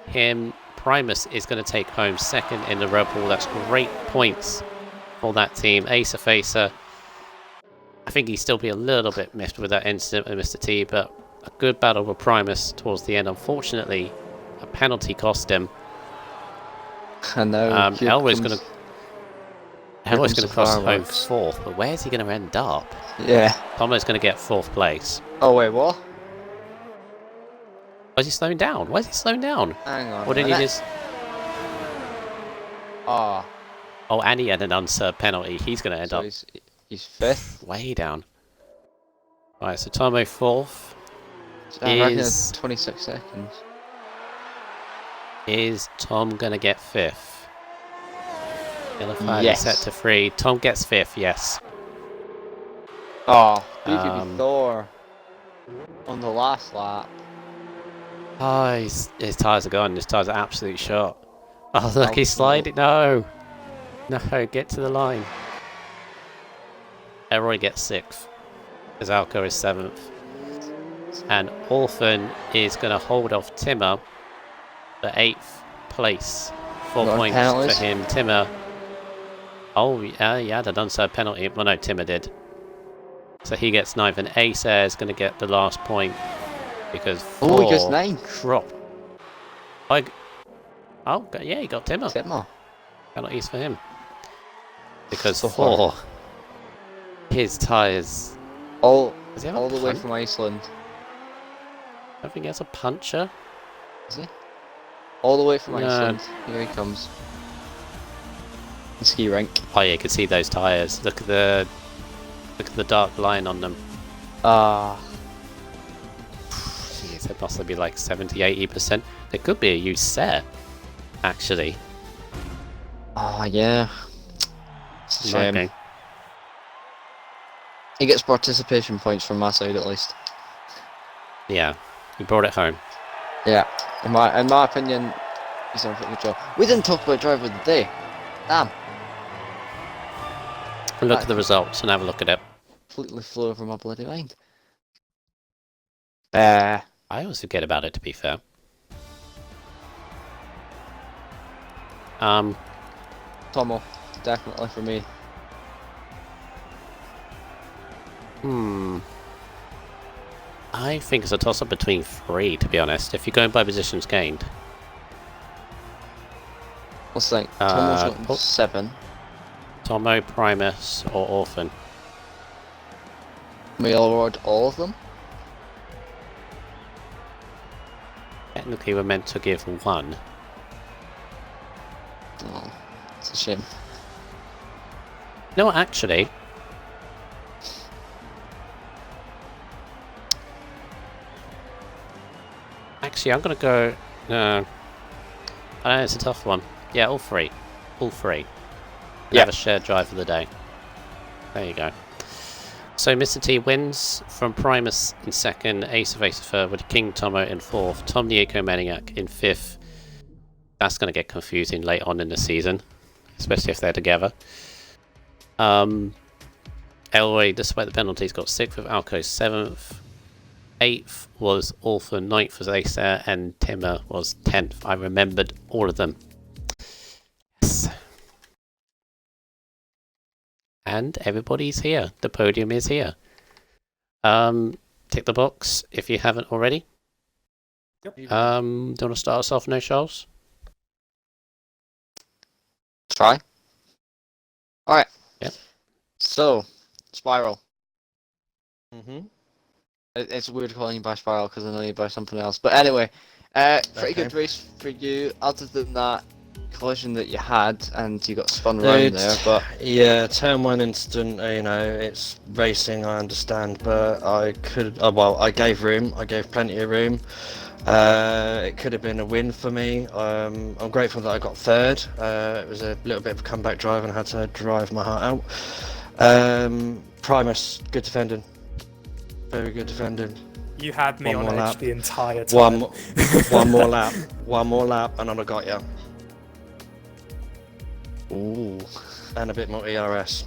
S1: him. Primus is going to take home second in the Red Bull. That's great points for that team. Acer Facer, I think he'd still be a little bit miffed with that incident with Mr. T, but a good battle with Primus towards the end. Unfortunately, a penalty cost him.
S2: I know.
S1: Elway's going to cross home
S2: fireworks.
S1: 4th, but where's he going to end up?
S2: Yeah.
S1: Tomo's going to get 4th place.
S2: Oh wait, what?
S1: Why is he slowing down? Why is he slowing down?
S2: Hang on.
S1: Or did he just...
S2: Ah.
S1: Oh, and he had an unserved penalty. He's going to end
S2: So
S1: up
S2: he's 5th.
S1: way down. Right, so Tomo 4th.
S2: I reckon
S1: Is-
S2: it's 26 seconds.
S1: Is Tom gonna get 5th? Yellow flag is set
S2: Yes.
S1: to 3. Tom gets 5th, yes.
S2: Oh, BBB
S1: Um,
S2: Thor on the last lap.
S1: Oh, his tyres are gone. His tyres are absolute shot. Oh, look, he's
S2: Oh,
S1: sliding. No. No, get to the line. Elroy gets 6th. As Alco is 7th. And Orphan is going to hold off Timmer for 8th place. 4
S2: Got
S1: points
S2: penalties?
S1: for him. Timmer. Oh, yeah, he had an unserved penalty. Well, no, Timmer did. So he gets 9th. And Ace Air is going to get the last point. Because
S2: Oh, he gets
S1: 4
S2: 9th.
S1: drop. Oh, yeah, he got Timmer.
S2: Timmer.
S1: Penalties for him. Because
S2: So
S1: 4, his tyres.
S2: All
S1: Does he have a
S2: the way
S1: punch?
S2: from Iceland.
S1: I don't think he has a puncher.
S2: Is he? All the way from
S1: No.
S2: Iceland. Here he comes. The ski rink.
S1: Oh yeah, you can see those tyres. Look at the dark line on them.
S2: Ah.
S1: Jeez, it must be like 70-80%. It could be a used set, actually.
S2: Yeah. It's a shame.
S1: Okay.
S2: He gets participation points from my side at least.
S1: Yeah, he brought it home.
S2: Yeah. In my opinion, he's done a pretty good job. We didn't talk about driver of the day. Damn.
S1: And look at the results and have a look at it.
S2: Completely flew over my bloody mind.
S1: I always forget about it, to be fair.
S2: Tomo, definitely for me.
S1: I think it's a toss-up between 3, to be honest, if you're going by positions gained.
S2: Let's think. Tomo's got 7.
S1: Tomo, Primus, or Orphan.
S2: We'll award all of them.
S1: Technically, we're meant to give 1.
S2: Oh, it's a shame.
S1: No, actually. Actually, I'm gonna go. No. I know it's a tough one. Yeah, all 3. All 3. And
S2: Yeah.
S1: have a shared drive for the day. There you go. So Mr. T wins from Primus in 2nd, Ace of Ace in 3rd, with King Tomo in 4th, Tom the Eco Maniac in 5th. That's going to get confusing late on in the season, especially if they're together. Elroy, despite the penalties, got 6th with Alco 7th. 8th was Orphan, 9th was Ace Air, and Timmer was 10th. I remembered all of them. Yes. And everybody's here. The podium is here. Tick the box if you haven't already.
S3: Yep.
S1: Do you want to start us off, No Charles?
S2: Try. Alright.
S1: Yep.
S2: So, Spiral.
S3: Mm-hmm.
S2: It's weird calling you by Spiral because I know you by something else. But anyway, pretty
S3: Okay.
S2: good race for you. Other than that collision that you had and you got spun around there, but
S3: Yeah, turn 1 incident, you know, it's racing, I understand, but I could, I gave room, I gave plenty of room. It could have been a win for me. I'm grateful that I got 3rd. It was a little bit of a comeback drive and I had to drive my heart out. Primus, good defending. Very good defending.
S4: You had me
S3: One
S4: on
S3: more
S4: edge
S3: lap.
S4: the entire time.
S3: One more lap, and I'd have got you.
S2: ooh.
S3: And a bit more ERS.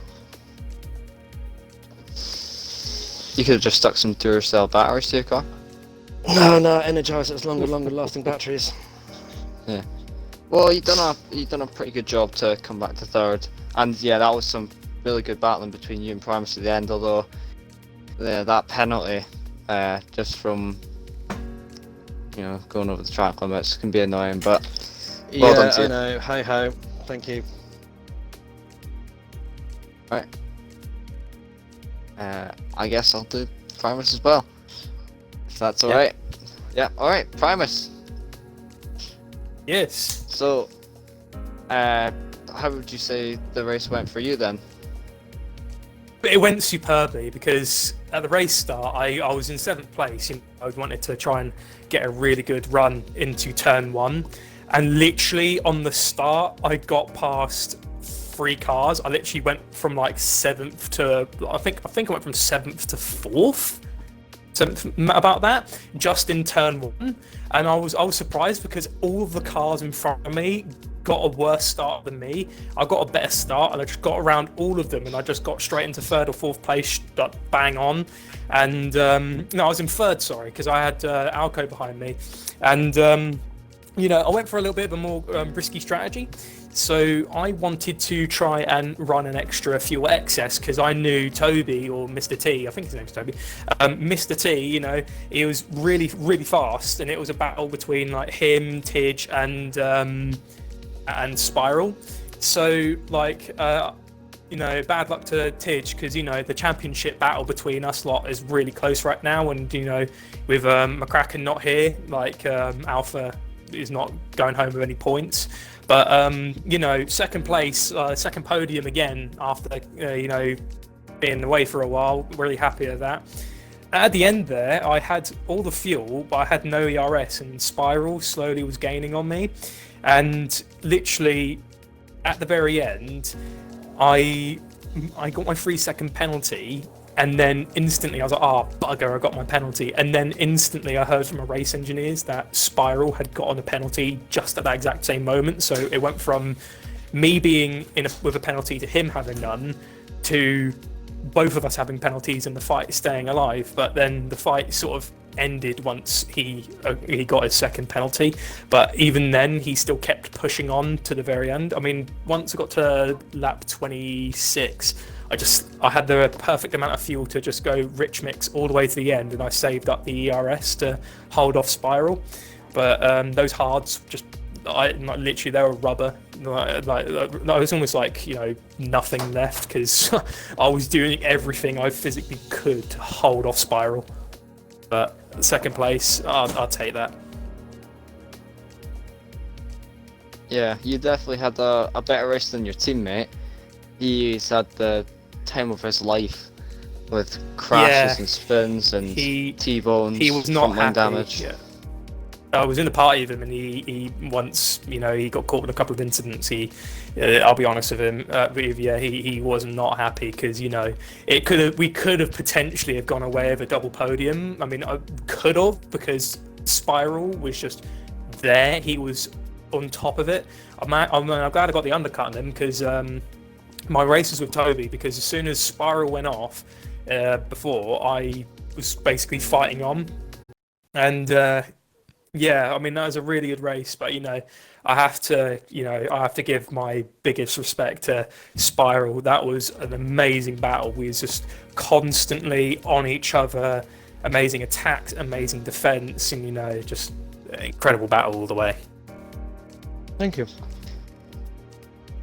S2: You could have just stuck some Duracell batteries to your car.
S3: No, Energizers, longer lasting batteries.
S2: Well, you've done a pretty good job to come back to 3rd, and yeah, that was some really good battling between you and Primus at the end. Although, that penalty, just from going over the track limits can be annoying, but well done to
S3: I
S2: you.
S3: know. Hey ho. Thank you.
S2: I guess I'll do Primus as well, if that's
S1: Yeah.
S2: alright. Yeah, alright, Primus.
S4: Yes.
S2: So, how would you say the race went for you then?
S4: But it went superbly because at the race start, I was in 7th place. I wanted to try and get a really good run into turn 1, and literally on the start, I got past 3 cars. I literally went from like 7th to I think I went from 7th to 4th. About that, just in turn 1, and I was surprised because all of the cars in front of me got a worse start than me. I got a better start, and I just got around all of them, and I just got straight into 3rd or 4th place, bang on. And no, I was in 3rd, sorry, because I had Alco behind me, and I went for a little bit of a more risky strategy. So I wanted to try and run an extra fuel excess because I knew Toby, or Mr. T, I think his name's Toby, Mr. T, he was really, really fast, and it was a battle between like him, Tidge, and Spiral. So bad luck to Tidge because the championship battle between us lot is really close right now, and with McCracken not here, Alpha is not going home with any points. But second place, second podium again after being away for a while. Really happy with that. At the end there, I had all the fuel, but I had no ERS, and Spiral slowly was gaining on me. And literally, at the very end, I got my 3-second penalty. And then instantly I was like, bugger, I got my penalty. And then instantly I heard from a race engineers that Spiral had gotten a penalty just at that exact same moment. So it went from me being with a penalty to him having none, to both of us having penalties and the fight staying alive. But then the fight sort of ended once he got his second penalty. But even then, he still kept pushing on to the very end. I mean, once I got to lap 26, I had the perfect amount of fuel to just go rich mix all the way to the end, and I saved up the ERS to hold off Spiral. But those hards literally they were rubber. It was almost like nothing left because I was doing everything I physically could to hold off Spiral. But second place, I'll take that.
S2: Yeah, you definitely had a better race than your teammate. He's had the time of his life with crashes and spins and T-bones.
S4: He was not happy.
S2: Damage.
S4: Yeah. I was in the party with him, and he once, he got caught in a couple of incidents. I'll be honest with him, he was not happy because we could have potentially have gone away with a double podium. I mean, I could have, because Spiral was just there. He was on top of it. I'm glad I got the undercut on him because my race was with Toby, because as soon as Spiral went off, before I was basically fighting on, and I mean that was a really good race. But I have to give my biggest respect to Spiral. That was an amazing battle. We was just constantly on each other, amazing attacks, amazing defense, and just incredible battle all the way.
S3: Thank you.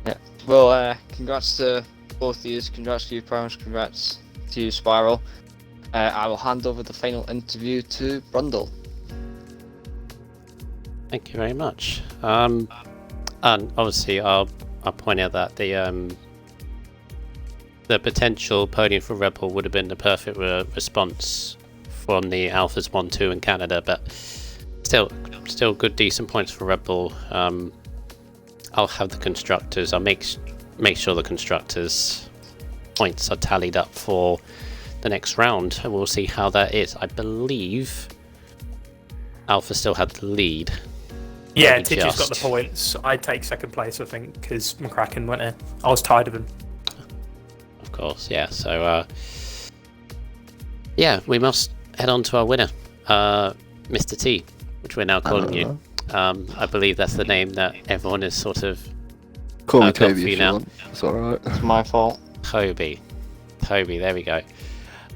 S2: Yeah. Well, congrats to both of you. Congrats to you, Prowse. Congrats to you, Spiral. I will hand over the final interview to Brundle.
S1: Thank you very much. And obviously, I'll point out that the potential podium for Red Bull would have been the perfect response from the Alphas 1-2 in Canada, but still good, decent points for Red Bull. I'll have the constructors. I'll make sure the constructors' points are tallied up for the next round, and we'll see how that is. I believe Alpha still had the lead.
S4: Yeah, Tidge's got the points. I'd take second place, I think, because McCracken went in. I was tired of him.
S1: Of course, yeah. So, we must head on to our winner, Mr. T, which we're now calling you. I believe that's the name that everyone is sort of
S5: call me Toby
S1: for
S5: if
S1: now.
S5: you want. It's alright.
S2: It's my fault.
S1: Toby, there we go.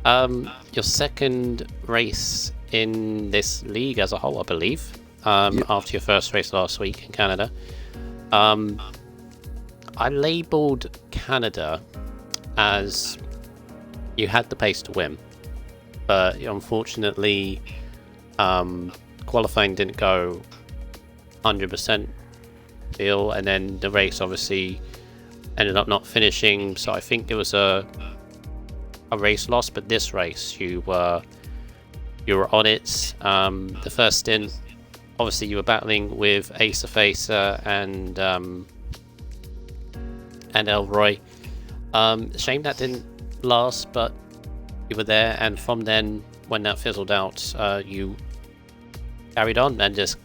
S1: Your second race in this league as a whole, I believe. After your first race last week in Canada. I labelled Canada as you had the pace to win, but unfortunately qualifying didn't go 100% feel, and then the race obviously ended up not finishing, so I think there was a a race loss, but this race you were on it. The first stint, obviously you were battling with Acer and Elroy. Shame that didn't last, but you were there, and from then, when that fizzled out, you carried on and just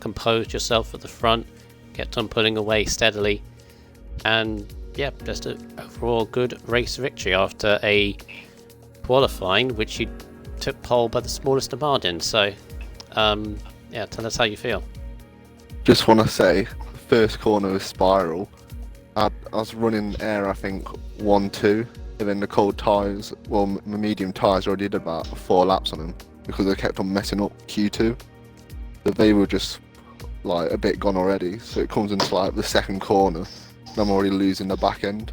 S1: composed yourself at the front, kept on pulling away steadily, and yeah, just an overall good race victory after a qualifying which you took pole by the smallest of margins. So yeah, tell us how you feel.
S5: Just want to say, first corner was Spiral. I was running air, I think 1-2, and then the cold tyres, well, my medium tyres already did about 4 laps on them because they kept on messing up Q2. So they were just like a bit gone already. So it comes into like the second corner, and I'm already losing the back end.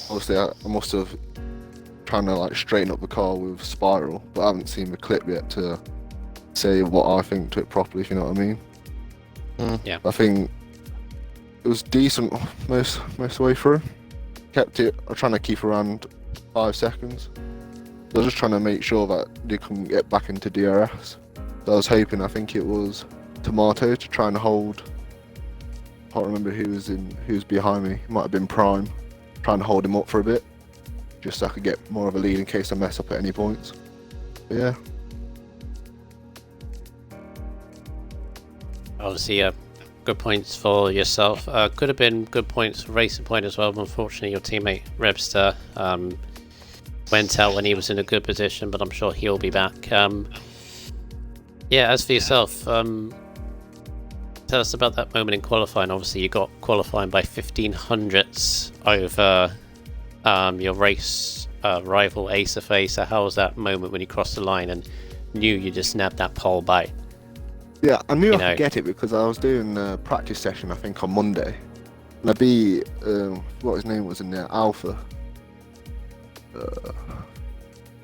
S5: Obviously, I must have trying to like straighten up the car with Spiral, but I haven't seen the clip yet to say what I think to it properly, if you know what I mean.
S1: Yeah.
S5: I think it was decent most of the way through. Kept it, I'm trying to keep around 5 seconds. I was just trying to make sure that they couldn't get back into DRS. So I was hoping, I think it was Tomato to try and hold. I can't remember who was behind me. It might have been Prime. Trying to hold him up for a bit, just so I could get more of a lead in case I mess up at any points. But yeah.
S1: Obviously, good points for yourself. Could have been good points for Racing Point as well, but unfortunately your teammate Rebster went out when he was in a good position, but I'm sure he'll be back. Yeah, as for yourself, tell us about that moment in qualifying. Obviously you got qualifying by 1500ths over your race rival Acer. So how was that moment when you crossed the line and knew you just snapped that pole by?
S5: Yeah, I knew I could get it because I was doing a practice session, I think, on Monday. And I beat, what his name was in there, Alpha. I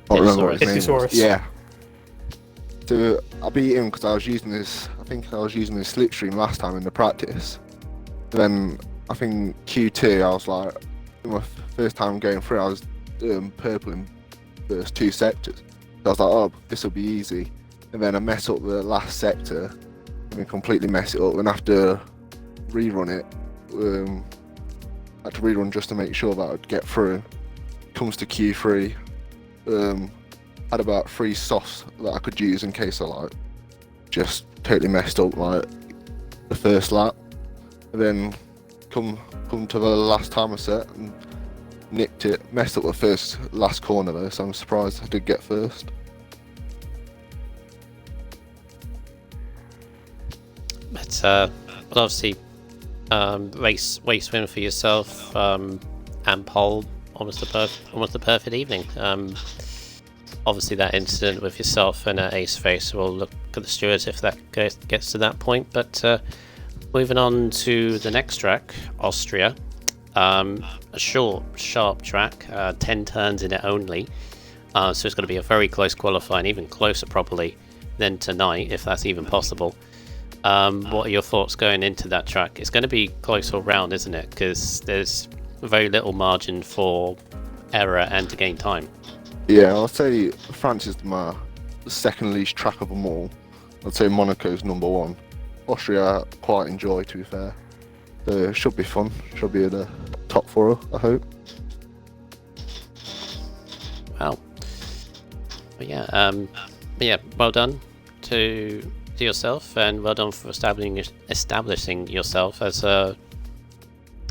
S5: don't remember what his name was. Yeah. So I beat him because I was using this, I think I was using this slipstream last time in the practice. Then I think Q2, I was like, my first time going through, I was purple in the first 2 sectors. So I was like, oh, this will be easy. And then I mess up the last sector and completely mess it up, and have to rerun it. I had to rerun just to make sure that I'd get through. Comes to Q3, had about 3 softs that I could use in case I like just totally messed up like the first lap. And then come to the last time I set and nicked it, messed up the last corner though, so I'm surprised I did get first.
S1: But obviously, race win for yourself, and pole, almost the perfect evening. Obviously, that incident with yourself and Ace Face, we'll look at the stewards if that gets to that point. But moving on to the next track, Austria, a short, sharp track, 10 turns in it only. So it's going to be a very close qualifying, even closer probably than tonight, if that's even possible. What are your thoughts going into that track? It's going to be close all round, isn't it? Because there's very little margin for error and to gain time.
S5: Yeah, I'll say France is my second least track of them all. I'd say Monaco's number 1. Austria I quite enjoy, to be fair. So it should be fun. Should be in the top 4, I hope.
S1: Wow. But yeah, well done to yourself, and well done for establishing yourself as a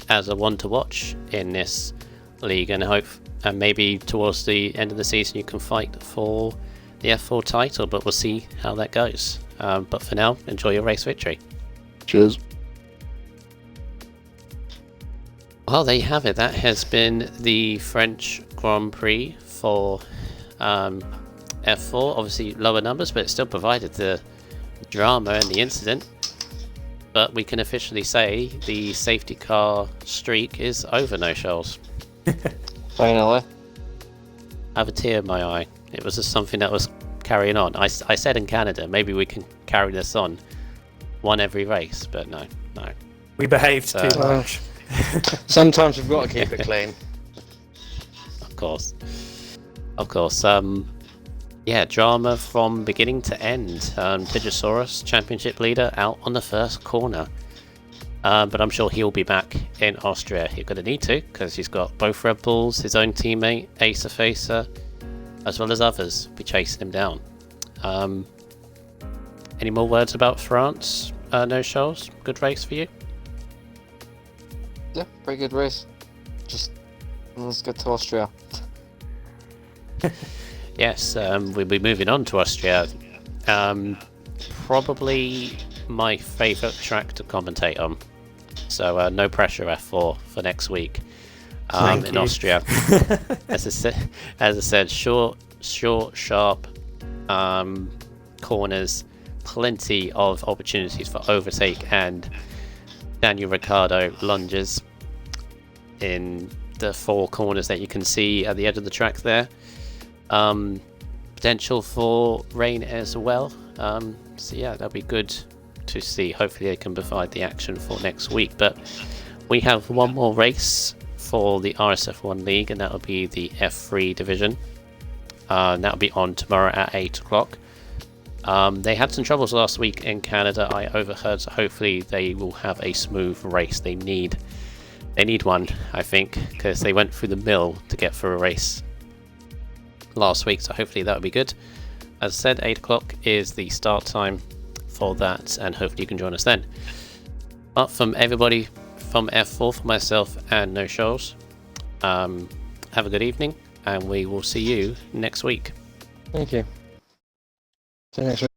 S1: one to watch in this league, and hope maybe towards the end of the season you can fight for the F4 title, but we'll see how that goes. But for now, enjoy your race victory.
S5: Cheers.
S1: Well, there you have it. That has been the French Grand Prix for F4. Obviously lower numbers, but it still provided the drama and the incident. But we can officially say the safety car streak is over, no shells.
S2: Finally.
S1: I have a tear in my eye. It was just something that was carrying on. I said in Canada, maybe we can carry this on one every race, but no.
S4: We behaved too much.
S3: Sometimes we've got to keep it clean.
S1: Of course. Of course. Yeah, drama from beginning to end. Digisaurus, championship leader, out on the first corner. But I'm sure he'll be back in Austria. He's going to need to, because he's got both Red Bulls, his own teammate, Acer Facer, as well as others, be chasing him down. Any more words about France? No shows? Good race for you?
S2: Yeah, pretty good race. Just let's get to Austria.
S1: Yes, we'll be moving on to Austria. Probably my favourite track to commentate on. So no pressure F4 for next week in Austria. As I said, short, sharp corners, plenty of opportunities for overtake, and Daniel Ricciardo lunges in the 4 corners that you can see at the edge of the track there. Potential for rain as well. So yeah, that'll be good to see. Hopefully they can provide the action for next week. But we have one more race for the RSF1 League, and that'll be the F3 division. That'll be on tomorrow at 8 o'clock. They had some troubles last week in Canada, I overheard, so hopefully they will have a smooth race. They need one, I think, because they went through the mill to get through a race last week, so hopefully that'll be good. As I said, 8 o'clock is the start time for that, and hopefully you can join us then. But from everybody from F4, for myself and No Shoals, have a good evening, and we will see you next week.
S3: Thank you. See you next week.